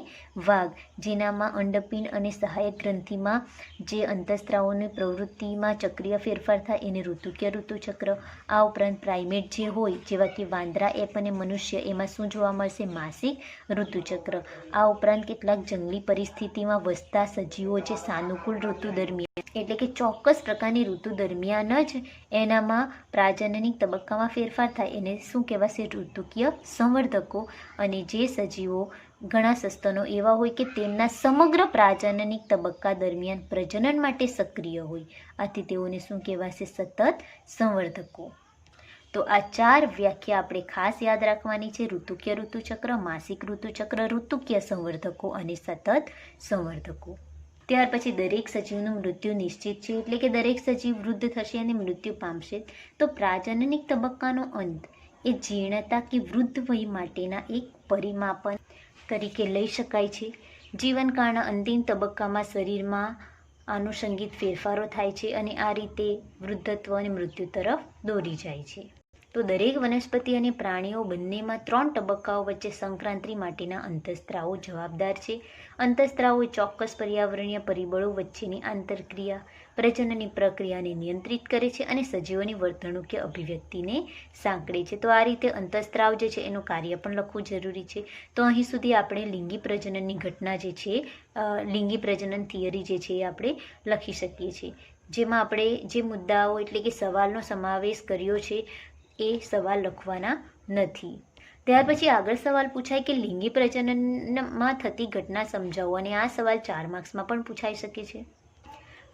વાઘ, જેનામાં અંડપિંડ અને સહાયક ગ્રંથિમાં જે અંતઃસ્ત્રાવોની પ્રવૃત્તિમાં ચક્રીય ફેરફાર થાય એને ઋતુકીય ઋતુચક્ર. આ ઉપરાંત પ્રાઇમેટ જે હોય જેવા કે વાંદરા, એપ અને મનુષ્ય, એમાં શું જોવા મળશે? માસિક ઋતુચક્ર. આ ઉપરાંત કેટલાક જંગલી પરિસ્થિતિમાં વસતા સજીવો જે સાનુકૂળ ઋતુ દરમિયાન, એટલે કે ચોક્કસ પ્રકારની ઋતુ દરમિયાન જ એનામાં પ્રાજનનિક તબક્કામાં ફેરફાર થાય એને શું કહેવાશે? ઋતુકીય સંવર્ધકો. અને જે સજીવો, ઘણા સસ્તનો એવા હોય કે તેમના સમગ્ર પ્રાજનનિક તબક્કા દરમિયાન પ્રજનન માટે સક્રિય હોય, આથી તેઓને શું કહેવાશે? સતત સંવર્ધકો. તો આ 4 વ્યાખ્યા આપણે ખાસ યાદ રાખવાની છે: ઋતુકીય ઋતુચક્ર, માસિક ઋતુચક્ર, ઋતુકીય સંવર્ધકો અને સતત સંવર્ધકો. ત્યાર પછી દરેક સજીવનું મૃત્યુ નિશ્ચિત છે, એટલે કે દરેક સજીવ વૃદ્ધ થશે અને મૃત્યુ પામશે. તો પ્રાજનનિક તબક્કાનો અંત એ જીર્ણતા કે વૃદ્ધ વય માટેના એક પરિમાપન તરીકે લઈ શકાય છે. જીવનકાળના અંતિમ તબક્કામાં શરીરમાં આનુષંગિક ફેરફારો થાય છે અને આ રીતે વૃદ્ધત્વ અને મૃત્યુ તરફ દોરી જાય છે. તો દરેક વનસ્પતિ અને પ્રાણીઓ બંનેમાં 3 તબક્કાઓ વચ્ચે સંક્રાંતિ માટેના અંતઃસ્ત્રાવો જવાબદાર છે. અંતઃસ્ત્રાવો ચોક્કસ પર્યાવરણીય પરિબળો વચ્ચેની આંતરક્રિયા, પ્રજનનની પ્રક્રિયાને નિયંત્રિત કરે છે અને સજીવોની વર્તણૂકીય અભિવ્યક્તિને સાંકળે છે. તો આ રીતે અંતઃસ્ત્રાવ જે છે એનું કાર્ય પણ લખવું જરૂરી છે. તો અહીં સુધી આપણે લિંગી પ્રજનનની ઘટના જે છે, લિંગી પ્રજનન થિયરી જે છે એ આપણે લખી શકીએ છીએ, જેમાં આપણે જે મુદ્દાઓ એટલે કે સવાલનો સમાવેશ કર્યો છે એ સવાલ લખવાના નથી. ત્યાર પછી આગળ સવાલ પૂછાય કે લિંગી પ્રજનનમાં થતી ઘટના સમજાવો, અને આ સવાલ 4 માર્ક્સમાં પણ પૂછાઈ શકે છે.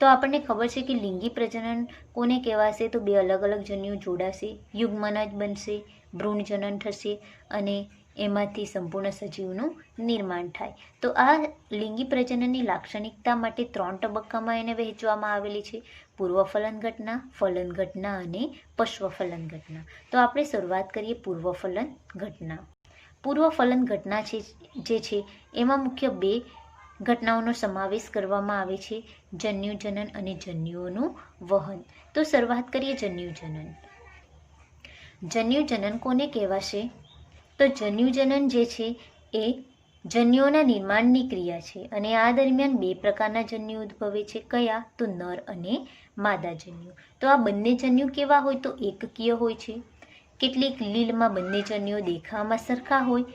તો આપણને ખબર છે કે લિંગી પ્રજનન કોને કહેવાશે? તો 2 અલગ અલગ જન્યુ જોડાશે, યુગ્મનજ બનશે, ભ્રૂણજનન થશે અને એમાંથી સંપૂર્ણ સજીવનું નિર્માણ થાય. તો આ લિંગી પ્રજનનની લાક્ષણિકતા માટે 3 તબક્કામાં એને વહેંચવામાં આવેલી છે: પૂર્વફલન ઘટના, ફલન ઘટના અને પશ્વફલન ઘટના. તો આપણે શરૂઆત કરીએ પૂર્વફલન ઘટના. પૂર્વફલન ઘટના જે છે એમાં મુખ્ય 2 ઘટનાઓનો સમાવેશ કરવામાં આવે છે: જન્યુજનન અને જન્યુઓનું વહન. તો શરૂઆત કરીએ જન્યુજનન. જન્યુજનન કોને કહેવાશે? તો જન્યુજનન જે છે એ જન્યુઓના નિર્માણની ક્રિયા છે અને આ દરમિયાન 2 પ્રકારના જન્યુ ઉદ્ભવે છે. કયા? તો નર અને માદા જન્યુ. તો આ બંને જન્યુ કેવા હોય? તો એકકીય હોય છે. કેટલીક લીલમાં બંને જન્યુઓ દેખાવામાં સરખા હોય,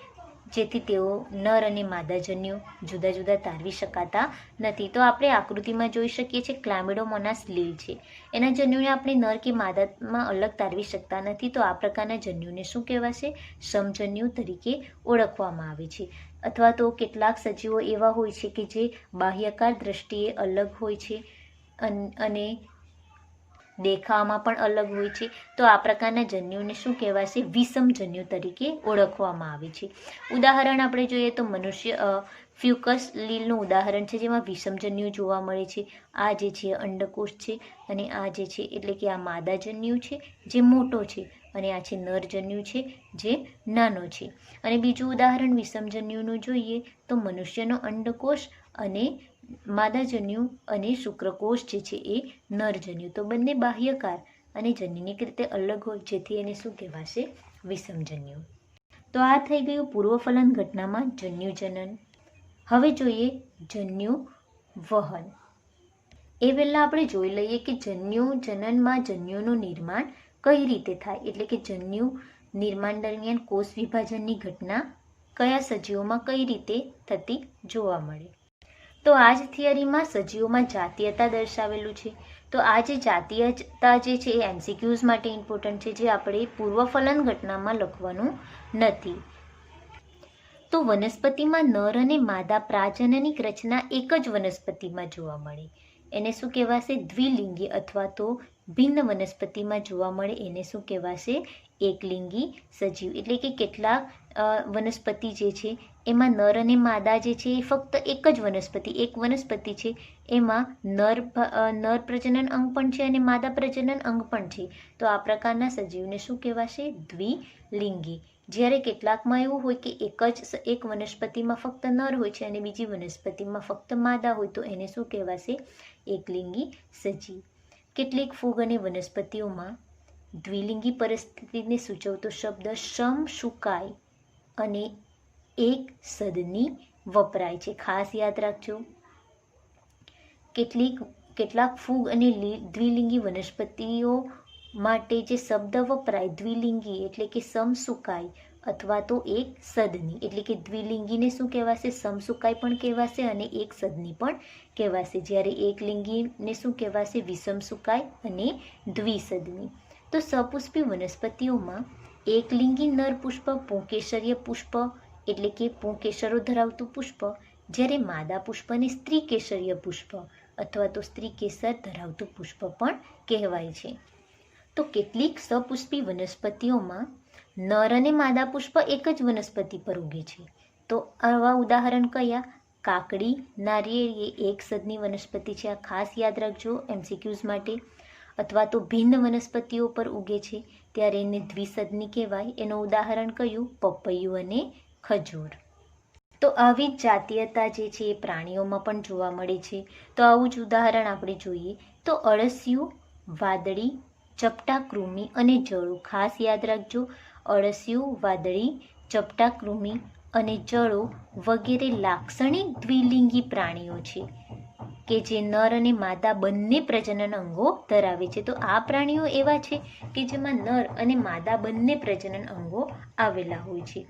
જેથી તેઓ નર અને માદા જન્યુ જુદા જુદા તારવી શકાતા નથી. તો આપણે આકૃતિમાં જોઈ શકીએ છીએ ક્લામિડોમોનાસ લીલ છે, એના જન્યુને આપણે નર કે માદામાં અલગ તારવી શકતા નથી. તો આ પ્રકારના જન્યુને શું કહેવાશે? સમજન્યુ તરીકે ઓળખવામાં આવે છે. અથવા તો કેટલાક સજીવો એવા હોય છે કે જે બાહ્યકાર દ્રષ્ટિએ અલગ હોય છે અને દેખાવામાં પણ અલગ હોય છે. તો આ પ્રકારના જન્યુને શું કહેવાશે? વિષમ જન્યુ તરીકે ઓળખવામાં આવે છે. ઉદાહરણ આપણે જોઈએ તો મનુષ્ય ફ્યુકસ લીલનું ઉદાહરણ છે, જેમાં વિષમજન્યુ જોવા મળે છે. આ જે છે અંડકોષ છે અને આ જે છે એટલે કે આ માદાજન્યુ છે જે મોટો છે અને આ છે નરજન્યુ છે જે નાનો છે. અને બીજું ઉદાહરણ વિષમજન્યુનું જોઈએ તો મનુષ્યનો અંડકોષ અને માદાજન્યુ અને શુક્રકોષ જે છે એ નરજન્યુ. તો બંને બાહ્યકાર અને જનીનિક રીતે અલગ હોય, જેથી એને શું કહેવાશે? વિષમજન્યુ. તો આ થઈ ગયું પૂર્વફલન ઘટનામાં જન્યુજનન. હવે જોઈએ જન્યુ વહન. એ પહેલાં આપણે જોઈ લઈએ કે જન્યુજનનમાં જન્યુનું નિર્માણ કઈ રીતે થાય, એટલે કે જન્યુ નિર્માણ દરમિયાન કોષ વિભાજનની ઘટના કયા સજીવોમાં કઈ રીતે થતી જોવા મળે. તો આ જ થિયરીમાં સજીવોમાં જાતીયતા દર્શાવેલું છે. તો આ જે જાતીયતા જે છે એ MCQs માટે ઇમ્પોર્ટન્ટ છે, જે આપણે પૂર્વફલન ઘટનામાં લખવાનું નથી. તો વનસ્પતિમાં નર અને માદા પ્રાજનનિક રચના એક જ વનસ્પતિમાં જોવા મળે એને શું કહેવાશે? દ્વિલિંગી. અથવા તો ભિન્ન વનસ્પતિમાં જોવા મળે એને શું કહેવાશે? એકલિંગી સજીવ. એટલે કે કેટલાક વનસ્પતિ જે છે એમાં નર અને માદા જે છે એ ફક્ત એક જ વનસ્પતિ, એક વનસ્પતિ છે, એમાં નર પ્રજનન અંગ પણ છે અને માદા પ્રજનન અંગ પણ છે. તો આ પ્રકારના સજીવને શું કહેવાશે? દ્વિલિંગી. જ્યારે કેટલાકમાં એવું હોય કે એક વનસ્પતિમાં ફક્ત નર હોય છે અને બીજી વનસ્પતિમાં ફક્ત માદા હોય, તો એને શું કહેવાશે? એકલિંગી સજીવ. કેટલીક ફૂગ અને વનસ્પતિઓમાં દ્વિલિંગી પરિસ્થિતિને સૂચવતો શબ્દ સમશુકાય અને એક સદની વપરાય છે. ખાસ યાદ રાખજો. કેટલાક ફૂગ અને દ્વિલિંગી વનસ્પતિઓ માટે જે શબ્દ વપરાય દ્વિલિંગી એટલે કે સમસુકાય અથવા તો એક સદની, એટલે કે દ્વિલિંગીને શું કહેવાશે? સમસુકાય પણ કહેવાશે અને એક સદની પણ કહેવાશે. જ્યારે એકલિંગીને શું કહેવાશે? વિષમસુકાય અને દ્વિસદની. તો સપુષ્પી વનસ્પતિઓમાં એકલિંગી નર પુષ્પ પુંકેસરીય પુષ્પ એટલે કે પુંકેસરો ધરાવતું પુષ્પ, જ્યારે માદા પુષ્પને સ્ત્રી કેસરીય પુષ્પ અથવા તો સ્ત્રી કેસર ધરાવતું પુષ્પ પણ કહેવાય છે. તો કેટલીક સપુષ્પી વનસ્પતિઓમાં નર અને માદા પુષ્પ એક જ વનસ્પતિ પર ઉગે છે. તો આવા ઉદાહરણ કયા? કાકડી, નારિયેળી એ એક સદની વનસ્પતિ છે, આ ખાસ યાદ રાખજો MCQs માટે. અથવા તો ભિન્ન વનસ્પતિઓ પર ઉગે છે ત્યારે એને દ્વિસદની કહેવાય. એનું ઉદાહરણ કયું? પપૈયું અને ખજૂર. તો આવી જ જાતીયતા જે છે એ પ્રાણીઓમાં પણ જોવા મળે છે. તો આવું જ ઉદાહરણ આપણે જોઈએ તો અળસિયું, વાદળી, ચપટા કૃમિ અને જળો. ખાસ યાદ રાખજો, અળસિયું, વાદળી, ચપટા કૃમિ અને જળો વગેરે લાક્ષણિક દ્વિલિંગી પ્રાણીઓ છે કે જે નર અને માદા બંને પ્રજનન અંગો ધરાવે છે. તો આ પ્રાણીઓ એવા છે કે જેમાં નર અને માદા બંને પ્રજનન અંગો આવેલા હોય છે.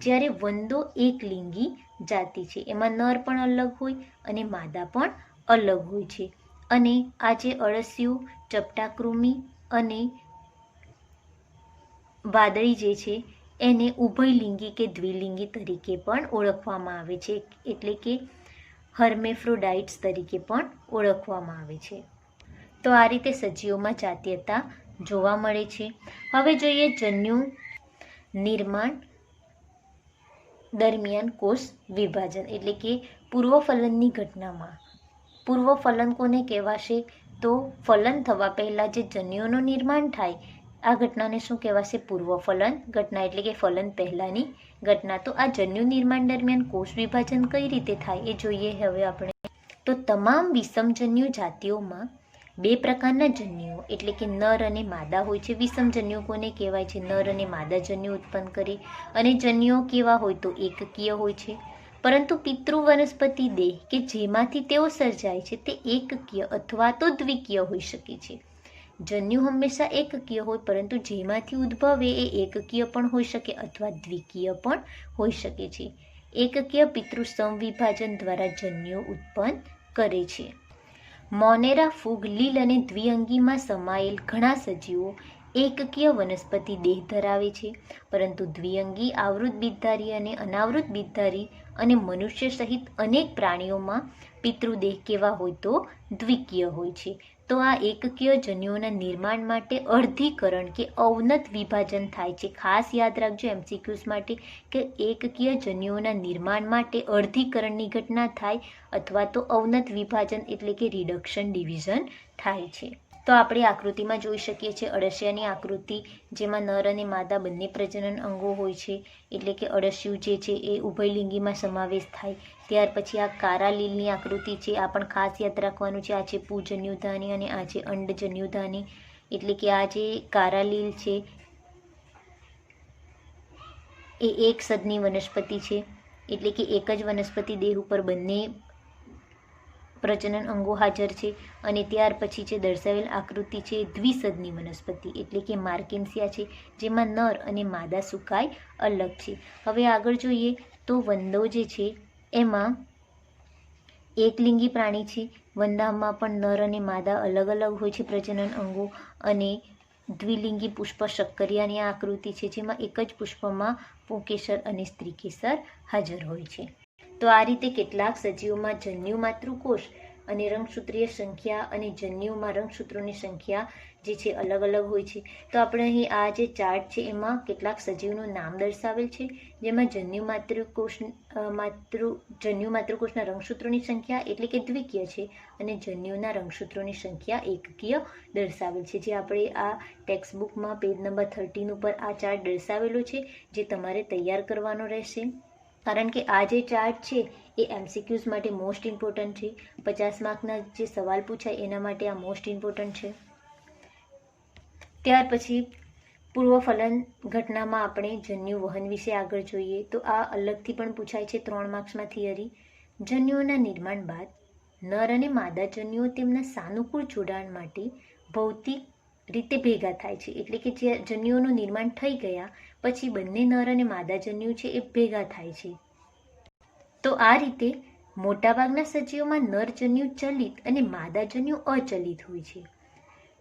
જ્યારે વંદો એકલિંગી જાતિ છે, એમાં નર પણ અલગ હોય અને માદા પણ અલગ હોય છે. અને આ જે અળસિયું, ચપટા કૃમિ અને વાદળી જે છે એને ઉભયલિંગી કે દ્વિલિંગી તરીકે પણ ઓળખવામાં આવે છે, એટલે કે હર્મેફ્રોડાઇટ્સ તરીકે પણ ઓળખવામાં આવે છે. તો આ રીતે સજીવોમાં જાતીયતા જોવા મળે છે. હવે જોઈએ જન્યુ નિર્માણ દરમિયાન કોષ વિભાજન, એટલે કે પૂર્વફલનની ઘટનામાં. પૂર્વફલન કોને કહેવાશે? તો ફલન થવા પહેલાં જે જન્યુઓનું નિર્માણ થાય આ ઘટનાને શું કહેવાશે? પૂર્વફલન ઘટના, એટલે કે ફલન પહેલાંની ઘટના. તો આ જન્યુ નિર્માણ દરમિયાન કોષ વિભાજન કઈ રીતે થાય એ જોઈએ હવે આપણે. તો તમામ વિષમજન્યુ જાતિઓમાં બે પ્રકારના જન્યુઓ એટલે કે નર અને માદા હોય છે. વિષમજન્યુ કોને કહેવાય છે? નર અને માદા જન્યુ ઉત્પન્ન કરે. અને જન્યુઓ કેવા હોય? તો એકકીય હોય છે. પરંતુ પિતૃ વનસ્પતિ દેહ કે જેમાંથી તેઓ સર્જાય છે તે એકકીય અથવા તો દ્વિકીય હોઈ શકે છે. જન્યુ હંમેશા એકકીય હોય, પરંતુ જેમાંથી ઉદ્ભવે એ એકકીય પણ હોઈ શકે અથવા દ્વિકીય પણ હોઈ શકે છે. એકકીય પિતૃ સમવિભાજન દ્વારા જન્યુ ઉત્પન્ન કરે છે. મોનેરા ફૂગ લીલ અને દ્વિઅંગીમાં સમાયેલ ઘણા સજીવો એકકીય વનસ્પતિ દેહ ધરાવે છે, પરંતુ દ્વિઅંગી આવૃત બીજધારી અને અનાવૃત બીજધારી અને મનુષ્ય સહિત અનેક પ્રાણીઓમાં પિતૃદેહ કેવા હોય તો દ્વિકીય હોય છે. તો આ એકકીય જન્યુઓના નિર્માણ માટે અર્ધીકરણ કે અવનત વિભાજન થાય છે. ખાસ યાદ રાખજો એમસીક્યુઝ માટે કે એકકીય જન્યુઓના નિર્માણ માટે અર્ધીકરણની ઘટના થાય અથવા તો અવનત વિભાજન એટલે કે રિડક્શન ડિવિઝન થાય છે. તો આપણે આકૃતિમાં જોઈ શકીએ છીએ અળસિયાની આકૃતિ, જેમાં નર અને માદા બંને પ્રજનન અંગો હોય છે, એટલે કે અળસિયું જે છે એ ઉભયલિંગીમાં સમાવેશ થાય. ત્યાર પછી આ કારા લીલની આકૃતિ છે, આ પણ ખાસ યાદ રાખવાનું છે. આ છે પૂજન્યુધાની અને આ છે અંડજન્યુધાની, એટલે કે આ જે કારા લીલ છે એ એક સદની વનસ્પતિ છે, એટલે કે એક જ વનસ્પતિ દેહ ઉપર બંને પ્રજનન અંગો હાજર છે. અને ત્યાર પછી જે દર્શાવેલ આકૃતિ છે દ્વિસદની વનસ્પતિ, એટલે કે માર્કેન્સિયા છે, જેમાં નર અને માદા સુકાય અલગ છે. હવે આગળ જોઈએ તો વંદો જે છે એમાં એકલિંગી પ્રાણી છે. વંદામાં પણ નર અને માદા અલગ અલગ હોય છે પ્રજનન અંગો. અને દ્વિલિંગી પુષ્પ શક્કરિયાની આ આકૃતિ છે, જેમાં એક જ પુષ્પમાં પુંકેસર અને સ્ત્રીકેસર હાજર હોય છે. તો આ રીતે કેટલાક સજીવોમાં જન્યુ માતૃકોષ અને રંગસૂત્રીય સંખ્યા અને જન્યુમાં રંગસૂત્રોની સંખ્યા જે છે અલગ અલગ હોય છે. તો આપણે અહીં આ જે ચાર્ટ છે એમાં કેટલાક સજીવનું નામ દર્શાવેલ છે, જેમાં જન્યુ માતૃકોષના રંગસૂત્રોની સંખ્યા એટલે કે દ્વિકીય છે અને જન્યુના રંગસૂત્રોની સંખ્યા એકકીય દર્શાવેલ છે. જે આપણે આ ટેક્સ્ટ બુકમાં પેજ નંબર 13 ઉપર આ ચાર્ટ દર્શાવેલો છે, જે તમારે તૈયાર કરવાનો રહેશે. કારણ કે આ જે ચાર્ટ છે એ એમસીક્યુઝ માટે મોસ્ટ ઇમ્પોર્ટન્ટ છે. 50 માર્કના જે સવાલ પૂછાય એના માટે આ મોસ્ટ ઇમ્પોર્ટન્ટ છે. ત્યાર પછી પૂર્વફલન ઘટનામાં આપણે જન્યુ વહન વિશે આગળ જોઈએ. તો આ અલગથી પણ પૂછાય છે 3 માર્ક્સમાં થિયરી. જન્યુઓના નિર્માણ બાદ નર અને માદા જન્યુઓ તેમના સાનુકૂળ જોડાણ માટે ભૌતિક રીતે ભેગા થાય છે, એટલે કે જે જન્યુઓનું નિર્માણ થઈ ગયા પછી બંને નર અને માદા જન્યુ છે એ ભેગા થાય છે. તો આ રીતે મોટાભાગના સજીવોમાં નર જન્યુ ચલિત અને માદા જન્યુ અચલિત હોય છે,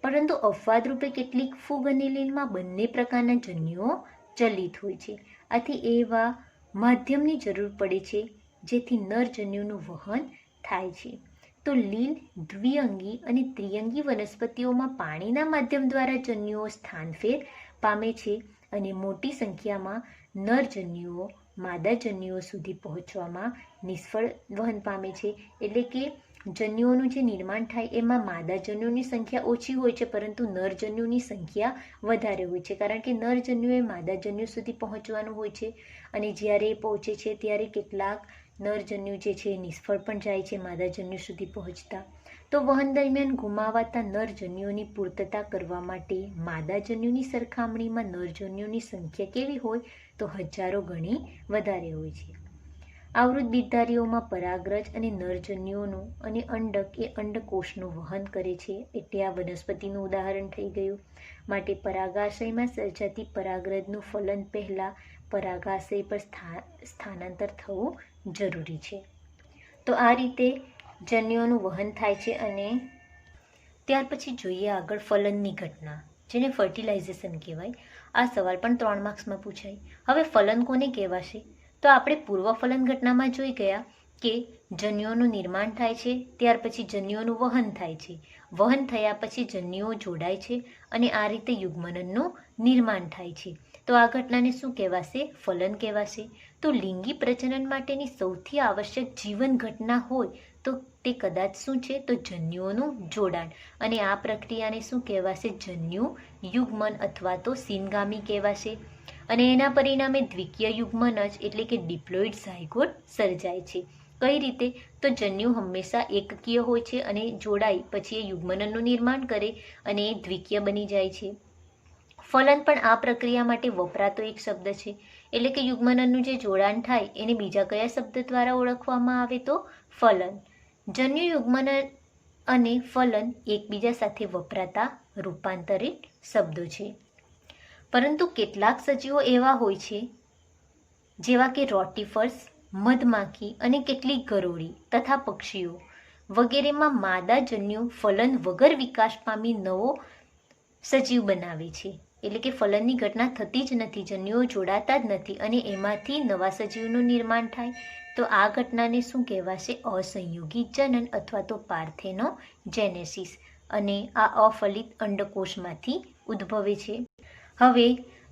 પરંતુ અપવાદ રૂપે કેટલીક ફૂગ અને લીલમાં બંને પ્રકારના જન્યુઓ ચલિત હોય છે. આથી એવા માધ્યમની જરૂર પડે છે જેથી નર જન્યુનું વહન થાય છે. તો લીલ, દ્વિઅંગી અને ત્રિઅંગી વનસ્પતિઓમાં પાણીના માધ્યમ દ્વારા જન્યુઓ સ્થાનફેર પામે છે અને મોટી સંખ્યામાં નર જન્યુઓ માદા જન્યુઓ સુધી પહોંચવામાં નિષ્ફળ વહન પામે છે. એટલે કે જન્યુઓનું જે નિર્માણ થાય એમાં માદા જન્યુની સંખ્યા ઓછી હોય છે, પરંતુ નર જન્યુની સંખ્યા વધારે હોય છે, કારણ કે નર જન્યુએ માદા જન્યુ સુધી પહોંચવાનું હોય છે. અને જ્યારે એ પહોંચે છે ત્યારે કેટલાક નર જન્યુ જે છે એ નિષ્ફળ પણ જાય છે માદા જન્યુ સુધી પહોંચતા. તો વહન દરમિયાન ગુમાવાતા નર જન્યુઓની પૂર્તતા કરવા માટે માદા જન્યુની સરખામણીમાં નર જન્યુની સંખ્યા કેવી હોય તો હજારો ગણી વધારે હોય છે. આવૃત બીજધારીઓમાં પરાગરજ અને નરજન્યુઓનું અને અંડક એ અંડકોષનું વહન કરે છે, એટલે આ વનસ્પતિનું ઉદાહરણ થઈ ગયું. માટે પરાગાશયમાં સર્જાતી પરાગરજનું ફલન પહેલાં પરાગાશય પર સ્થાનાંતર થવું જરૂરી છે. તો આ રીતે જન્યુઓનું વહન થાય છે. અને ત્યાર પછી જોઈએ આગળ ફલનની ઘટના, જેને ફર્ટિલાઇઝેશન કહેવાય. આ સવાલ પણ 3 માર્ક્સમાં પૂછાય. હવે ફલન કોને કહેવાશે? તો આપણે પૂર્વફલન ઘટનામાં જોઈ ગયા કે જન્યુઓનું નિર્માણ થાય છે, ત્યાર પછી જન્યુઓનું વહન થાય છે. વહન થયા પછી જન્યુઓ જોડાય છે અને આ રીતે યુગ્મનનનું નિર્માણ થાય છે. તો આ ઘટનાને શું કહેવાશે? ફલન કહેવાશે. તો લિંગી પ્રજનન માટેની સૌથી આવશ્યક જીવન ઘટના હોય તો તે કદાચ શું છે? તો જન્યુઓનું જોડાણ. અને આ પ્રક્રિયાને શું કહેવાશે? જન્યુ યુગ્મન અથવા તો સીનગામી કહેવાશે. અને એના પરિણામે દ્વિકીય યુગ્મન જ એટલે કે ડિપ્લોઇડ ઝાયગોટ સર્જાય છે. કઈ રીતે? તો જન્યુ હંમેશા એકકીય હોય છે અને જોડાઈ પછી એ યુગ્મનનનું નિર્માણ કરે અને એ દ્વિકીય બની જાય છે. ફલન પણ આ પ્રક્રિયા માટે વપરાતો એક શબ્દ છે. એટલે કે યુગ્મનનનું જે જોડાણ થાય એને બીજા કયા શબ્દ દ્વારા ઓળખવામાં આવે તો ફલન. જન્યુ યુગ્મનન અને ફલન એકબીજા સાથે વપરાતા રૂપાંતરિત શબ્દો છે. પરંતુ કેટલાક સજીવો એવા હોય છે જેવા કે રોટિફર્સ, મધમાખી અને કેટલીક ગરોળી તથા પક્ષીઓ વગેરેમાં માદા જન્યુ ફલન વગર વિકાસ પામી નવો સજીવ બનાવે છે. એટલે કે ફલનની ઘટના થતી જ નથી, જન્યુઓ જોડાતા જ નથી અને એમાંથી નવા સજીવનું નિર્માણ થાય. તો આ ઘટનાને શું કહેવાશે? અસંયોગી જનન અથવા તો પાર્થેનોજેનેસિસ. અને આ અફલિત અંડકોષમાંથી ઉદ્ભવે છે. હવે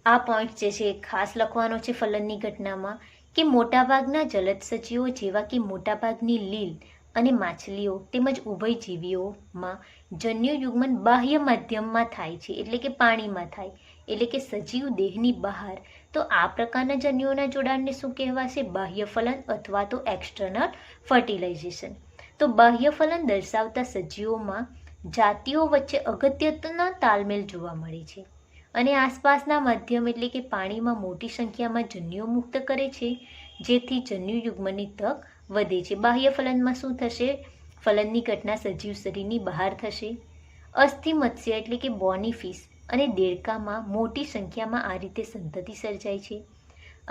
આ પોઈન્ટ જે છે ખાસ લખવાનો છે ફલનની ઘટનામાં, કે મોટાભાગના જલદ સજીવો જેવા કે મોટાભાગની લીલ અને માછલીઓ તેમજ ઉભયજીવીઓમાં જન્યુયુગ્મન બાહ્ય માધ્યમમાં થાય છે, એટલે કે પાણીમાં થાય, એટલે કે સજીવ દેહની બહાર. તો આ પ્રકારના જન્યુઓના જોડાણને શું કહેવાશે? બાહ્ય ફલન અથવા તો એક્સટર્નલ ફર્ટિલાઇઝેશન. તો બાહ્ય ફલન દર્શાવતા સજીવોમાં જાતિઓ વચ્ચે અગત્યનો તાલમેલ જોવા મળે છે અને આસપાસના માધ્યમ એટલે કે પાણીમાં મોટી સંખ્યામાં જન્યુઓ મુક્ત કરે છે, જેથી જન્યુયુગ્મનની તક વધે છે. બાહ્ય ફલનમાં શું થશે? ફલનની ઘટના સજીવ શરીરની બહાર થશે. અસ્થિ મત્સ્ય એટલે કે બોનીફિશ અને દેડકામાં મોટી સંખ્યામાં આ રીતે સંતતિ સર્જાય છે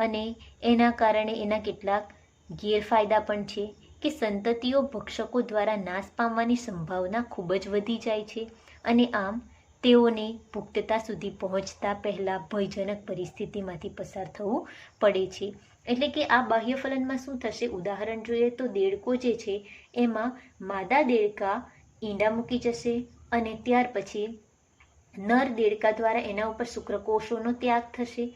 અને એના કારણે એના કેટલાક ગેરફાયદા પણ છે કે સંતતિઓ ભક્ષકો દ્વારા નાશ પામવાની સંભાવના ખૂબ જ વધી જાય છે અને આમ તેઓને પુખ્તતા સુધી પહોંચતા પહેલાં ભયજનક પરિસ્થિતિમાંથી પસાર થવું પડે છે. એટલે કે આ બાહ્ય ફલનમાં શું થશે? ઉદાહરણ જોઈએ તો દેડકો જે છે એમાં માદા દેડકા ઈંડા મૂકી જશે અને ત્યાર પછી નર દેડકા દ્વારા એના ઉપર શુક્રકોષોનો ત્યાગ થશે.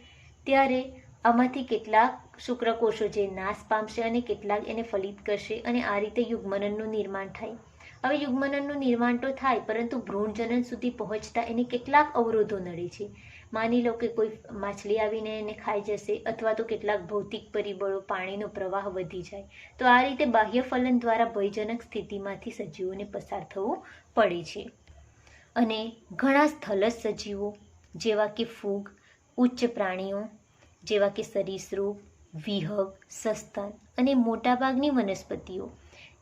ત્યારે આમાંથી કેટલાક શુક્રકોષો જે નાશ પામશે અને કેટલાક એને ફલિત કરશે અને આ રીતે યુગ્મનનનું નિર્માણ થાય. હવે યુગ્મનનનું નિર્માણ તો થાય, પરંતુ ભ્રૂણજનન સુધી પહોંચતા એને કેટલાક અવરોધો નડે છે. માની લો કે કોઈ માછલી આવીને એને ખાઈ જશે અથવા તો કેટલાક ભૌતિક પરિબળો, પાણીનો પ્રવાહ વધી જાય. તો આ રીતે બાહ્ય ફલન દ્વારા ભયજનક સ્થિતિમાંથી સજીવોને પસાર થવું પડે છે. અને ઘણા સ્થલજ સજીવો જેવા કે ફૂગ, ઉચ્ચ પ્રાણીઓ જેવા કે સરીસૃપ, વિહગ, સસ્તન અને મોટાભાગની વનસ્પતિઓ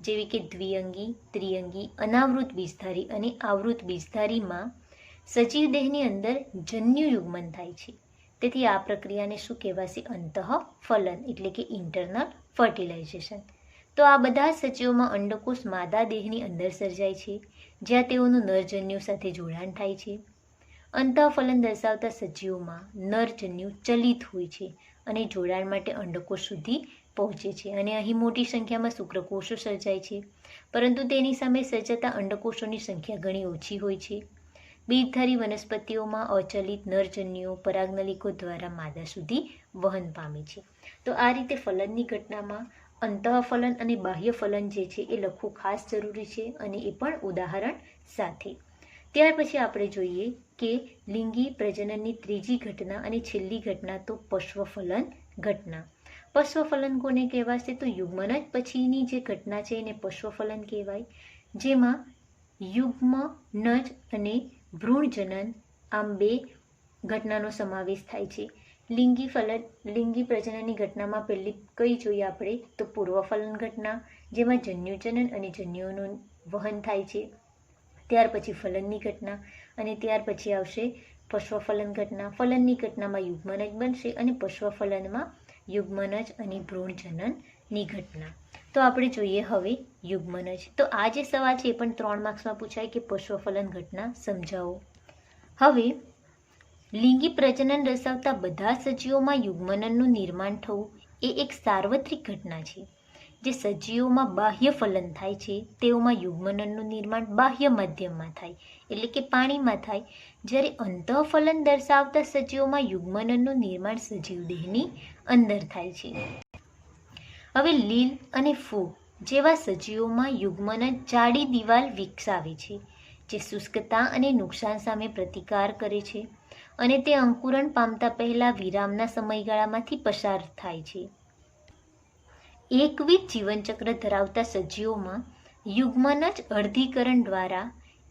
જેવી કે દ્વિઅંગી, ત્રિઅંગી, અનાવૃત બીજધારી અને આવૃત બીજધારીમાં સજીવ દેહની અંદર જન્યુયુગ્મન થાય છે. તેથી આ પ્રક્રિયાને શું કહેવાશે? અંતઃફલન એટલે કે ઇન્ટરનલ ફર્ટિલાઇઝેશન. તો આ બધા સજીવોમાં અંડકોષ માદા દેહની અંદર સર્જાય છે, જ્યાં તેઓનું નરજન્યુ સાથે જોડાણ થાય છે. અંતઃફલન દર્શાવતા સજીવોમાં નરજન્યુ ચલિત હોય છે અને જોડાણ માટે અંડકોષ સુધી પહોંચે છે અને અહીં મોટી સંખ્યામાં શુક્રકોષો સર્જાય છે, પરંતુ તેની સામે સર્જાતા અંડકોષોની સંખ્યા ઘણી ઓછી હોય છે. બીજધારી વનસ્પતિઓમાં અચલિત નરજન્યુઓ પરાગનલિકો દ્વારા માદા સુધી વહન પામે છે. તો આ રીતે ફલનની ઘટનામાં અંતઃફલન અને બાહ્ય ફલન જે છે એ લખવું ખાસ જરૂરી છે અને એ પણ ઉદાહરણ સાથે. ત્યાર પછી આપણે જોઈએ કે લિંગી પ્રજનનની ત્રીજી ઘટના અને છેલ્લી ઘટના તો પશ્વફલન ઘટના. પશ્વફલન કોને કહેવાશે? તો યુગ્મન જ પછીની જે ઘટના છે એને પશ્વફલન કહેવાય, જેમાં યુગ્મનજ અને ભ્રૂણજનન આમ બે ઘટનાનો સમાવેશ થાય છે. લિંગી પ્રજનનની ઘટનામાં પહેલી કઈ જોઈએ આપણે? તો પૂર્વફલન ઘટના, જેમાં જન્યુજનન અને જન્યુઓનું વહન થાય છે. ત્યાર પછી ફલનની ઘટના અને ત્યાર પછી આવશે પશ્વફલન ઘટના. ફલનની ઘટનામાં યુગ્મનજ બનશે અને પશ્વફલનમાં યુગ્મનજ અને ભ્રૂણજનનની ઘટના. તો આપણે જોઈએ હવે યુગ્મનજ. તો આ જે સવાલ છે એ પણ 3 માર્ક્સમાં પૂછાય કે પશ્વફલન ઘટના સમજાવો. હવે લિંગી પ્રજનન દર્શાવતા બધા સજીવોમાં યુગ્મનનનું નિર્માણ થવું એ એક સાર્વત્રિક ઘટના છે. જે સજીવોમાં બાહ્ય ફલન થાય છે તેઓમાં યુગ્મનનનું નિર્માણ બાહ્ય માધ્યમમાં થાય, એટલે કે પાણીમાં થાય, જ્યારે અંતઃફલન દર્શાવતા સજીવોમાં યુગ્મનનનું નિર્માણ સજીવ દેહની અંદર થાય છે. હવે લીલ અને ફૂગ જેવા સજીવોમાં યુગ્મનજ જાડી દિવાલ વિકસાવે છે, જે શુષ્કતા અને નુકસાન સામે પ્રતિકાર કરે છે અને તે અંકુરણ પામતા પહેલા વિરામના સમયગાળામાંથી પસાર થાય છે. એકવિધ જીવનચક્ર ધરાવતા સજીવોમાં યુગ્મનજ અર્ધીકરણ દ્વારા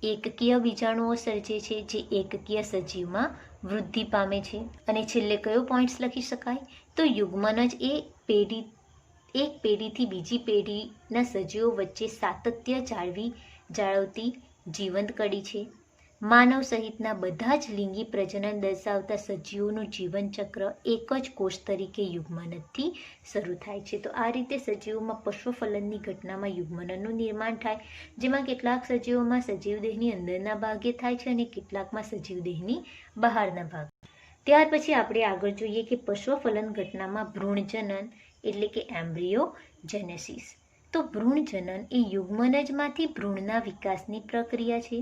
એકકીય બીજાણુઓ સર્જે છે, જે એકકીય સજીવમાં વૃદ્ધિ પામે છે. અને છેલ્લે કયો પોઈન્ટ્સ લખી શકાય? તો યુગ્મનજ એ એક પેઢીથી બીજી પેઢીના સજીવો વચ્ચે સાતત્ય જાળવતી જીવંત કડી છે. માનવ સહિતના બધા જ લિંગી પ્રજનન દર્શાવતા સજીવોનું જીવનચક્ર એક જ કોષ તરીકે યુગ્મનથી શરૂ થાય છે. તો આ રીતે સજીવોમાં પશ્વફલનની ઘટનામાં યુગ્મનનું નિર્માણ થાય, જેમાં કેટલાક સજીવોમાં સજીવ દેહની અંદરના ભાગે થાય છે અને કેટલાકમાં સજીવ દેહની બહારના ભાગ. ત્યાર પછી આપણે આગળ જોઈએ કે પશ્વફલન ઘટનામાં ભ્રૂણજનન એટલે કે એમ્બ્રિયોજેનેસિસ. તો ભ્રૂણજનન એ યુગ્મનજમાંથી ભ્રૂણના વિકાસની પ્રક્રિયા છે.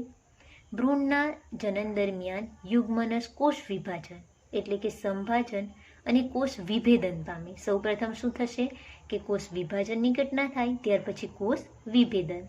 ભ્રૂણના જનન દરમિયાન યુગ્મનજ કોષ વિભાજન એટલે કે સંભાજન અને કોષ વિભેદન પામે. સૌપ્રથમ શું થશે કે કોષ વિભાજનની ઘટના થાય, ત્યાર પછી કોષ વિભેદન.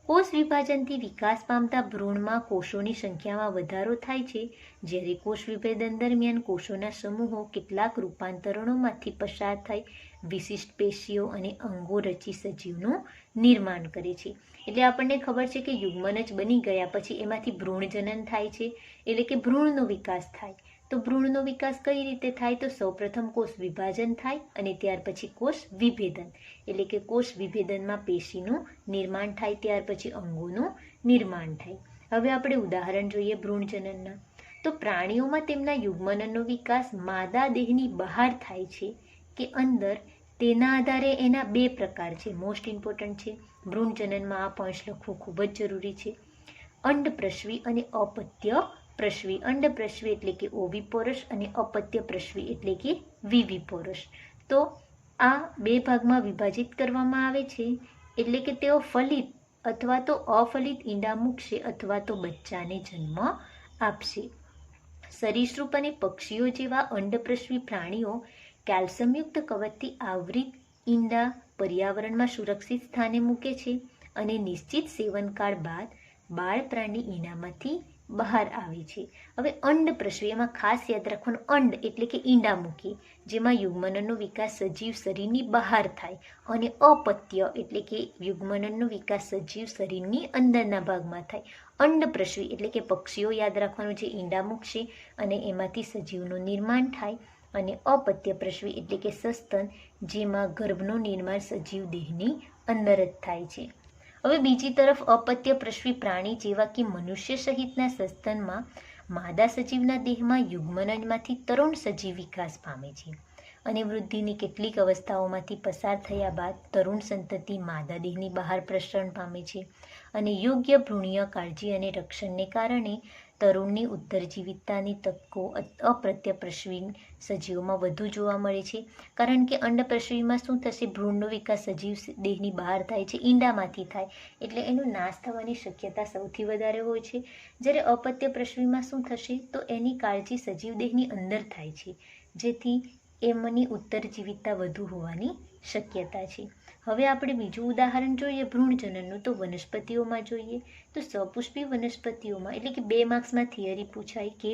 કોષ વિભાજનથી વિકાસ પામતા ભ્રૂણમાં કોષોની સંખ્યામાં વધારો થાય છે, જ્યારે કોષ વિભેદન દરમિયાન કોષોના સમૂહો કેટલાક રૂપાંતરણોમાંથી પસાર થઈ વિશિષ્ટ પેશીઓ અને અંગો રચી સજીવનું નિર્માણ કરે છે. એટલે આપણને ખબર છે કે યુગ્મનજ બની ગયા પછી એમાંથી ભ્રૂણજનન થાય છે, એટલે કે ભ્રૂણનો વિકાસ થાય. તો ભ્રૂણનો વિકાસ કઈ રીતે થાય? તો સૌપ્રથમ કોષ વિભાજન થાય અને ત્યાર પછી કોષ વિભેદન, એટલે કે કોષ વિભેદનમાં પેશીનું નિર્માણ થાય, ત્યાર પછી અંગોનું નિર્માણ થાય. હવે આપણે ઉદાહરણ જોઈએ ભ્રૂણજનનના. તો પ્રાણીઓમાં તેમના યુગ્મનનો વિકાસ માદા દેહની બહાર થાય છે કે અંદર, તેના આધારે એના બે પ્રકાર છે. મોસ્ટ ઇમ્પોર્ટન્ટ છે, ભ્રૂણજનનમાં આ પોઈન્ટ્સ લખવું ખૂબ જ જરૂરી છે. અંડપ્રસવી અને અપત્ય પ્રસવી. અંડપ્રસવી એટલે કે ઓવિપોરસ અને અપત્ય પ્રસવી એટલે કે વિવિપોરસ. તો આ બે ભાગમાં વિભાજિત કરવામાં આવે છે, એટલે કે તેઓ ફલિત અથવા તો અફલિત ઈંડા મૂકશે અથવા તો બચ્ચાને જન્મ આપશે. સરીસૃપ અને પક્ષીઓ જેવા અંડપ્રસવી પ્રાણીઓ કેલ્શિયમયુક્ત કવચથી આવૃત ઈંડા પર્યાવરણમાં સુરક્ષિત સ્થાને મૂકે છે અને નિશ્ચિત સેવનકાળ બાદ બાળ પ્રાણી ઈંડામાંથી બહાર આવે છે. હવે અંડપ્રસવી, એમાં ખાસ યાદ રાખવાનું, અંડ એટલે કે ઈંડા મૂકી, જેમાં યુગ્મનનો વિકાસ સજીવ શરીરની બહાર થાય, અને અપત્ય એટલે કે યુગ્મનનો વિકાસ સજીવ શરીરની અંદરના ભાગમાં થાય. અંડપ્રસવી એટલે કે પક્ષીઓ યાદ રાખવાનું, જે ઈંડા મૂકશે અને એમાંથી સજીવનું નિર્માણ થાય, અને અપત્ય પ્રસવી એટલે કે સસ્તન, જેમાં ગર્ભનું નિર્માણ સજીવ દેહની અંદર જ થાય છે. હવે બીજી તરફ અપત્ય પ્રસવી પ્રાણી જેવા કે મનુષ્ય સહિતના સસ્તનમાં માદા સજીવના દેહમાં યુગ્મનજમાંથી તરુણ સજીવ વિકાસ પામે છે અને વૃદ્ધિની કેટલીક અવસ્થાઓમાંથી પસાર થયા બાદ તરુણ સંતતિ માદા દેહની બહાર પ્રસરણ પામે છે અને યોગ્ય ભ્રૂણીય કાળજી અને રક્ષણને કારણે તરુણની ઉત્તરજીવિતતાની તકો અપ્રત્યપ્રસવી સજીવોમાં વધુ જોવા મળે છે. કારણ કે અંડપ્રસવીમાં શું થશે, ભ્રૂણનો વિકાસ સજીવ દેહની બહાર થાય છે, ઈંડામાંથી થાય, એટલે એનો નાશ થવાની શક્યતા સૌથી વધારે હોય છે. જ્યારે અપત્ય પ્રસવીમાં શું થશે, તો એની કાળજી સજીવ દેહની અંદર થાય છે, જેથી એમની ઉત્તરજીવિતતા વધુ હોવાની શક્યતા છે. હવે આપણે બીજું ઉદાહરણ જોઈએ ભ્રૂણજનનનું, તો વનસ્પતિઓમાં જોઈએ. તો સપુષ્પી વનસ્પતિઓમાં, એટલે કે 2 માર્ક્સમાં થિયરી પૂછાય કે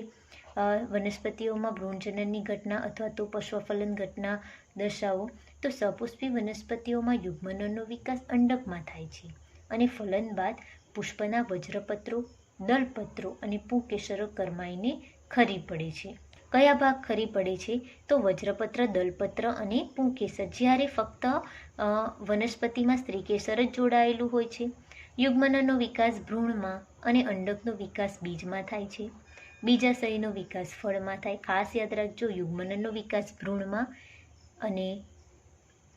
વનસ્પતિઓમાં ભ્રૂણજનનની ઘટના અથવા તો પશ્વફલન ઘટના દર્શાવો. તો સપુષ્પી વનસ્પતિઓમાં યુગ્મનનો વિકાસ અંડકમાં થાય છે અને ફલન બાદ પુષ્પના વજ્રપત્રો, દલપત્રો અને પુંકેસરો કરમાઈને ખરી પડે છે. કયા ભાગ ખરી પડે છે? તો વજ્રપત્ર, દલપત્ર અને પુંકેસર. જ્યારે ફક્ત વનસ્પતિમાં સ્ત્રીકેસર જ જોડાયેલું હોય છે. યુગ્મનનો વિકાસ ભ્રૂણમાં અને અંડકનો વિકાસ બીજમાં થાય છે. બીજાશયનો વિકાસ ફળમાં થાય. ખાસ યાદ રાખજો, યુગ્મનનો વિકાસ ભ્રૂણમાં અને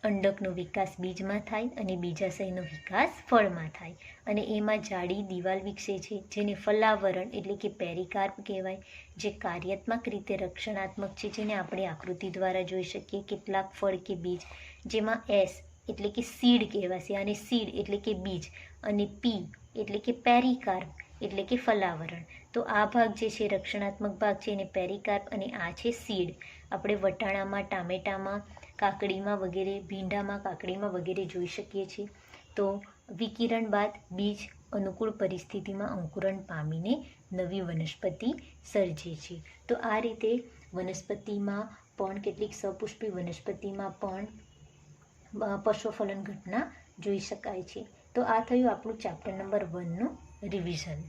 અંડકનો વિકાસ બીજમાં થાય અને બીજાશયનો વિકાસ ફળમાં થાય, અને એમાં જાડી દિવાલ વિકસે છે, જેને ફલાવરણ એટલે કે પેરિકાર્પ કહેવાય, જે કાર્યાત્મક રીતે રક્ષણાત્મક છે, જેને આપણે આકૃતિ દ્વારા જોઈ શકીએ. કેટલાક ફળ કે બીજ, જેમાં એસ એટલે કે સીડ કહેવાશે, અને સીડ એટલે કે બીજ, અને પી એટલે કે પેરિકાર્પ એટલે કે ફલાવરણ. તો આ ભાગ જે છે રક્ષણાત્મક ભાગ છે, એને પેરિકાર્પ, અને આ છે સીડ. આપણે વટાણામાં, ટામેટામાં, કાકડીમાં વગેરે, ભીંડામાં, કાકડીમાં વગેરે જોઈ શકીએ છીએ. તો વિકિરણ બાદ બીજ અનુકૂળ પરિસ્થિતિમાં અંકુરણ પામીને નવી વનસ્પતિ સર્જે છે. તો આ રીતે વનસ્પતિમાં પણ, કેટલીક સપુષ્પી વનસ્પતિમાં પણ પશ્વફલન ઘટના જોઈ શકાય છે. તો આ થયું આપણું ચેપ્ટર નંબર 1નું રિવિઝન.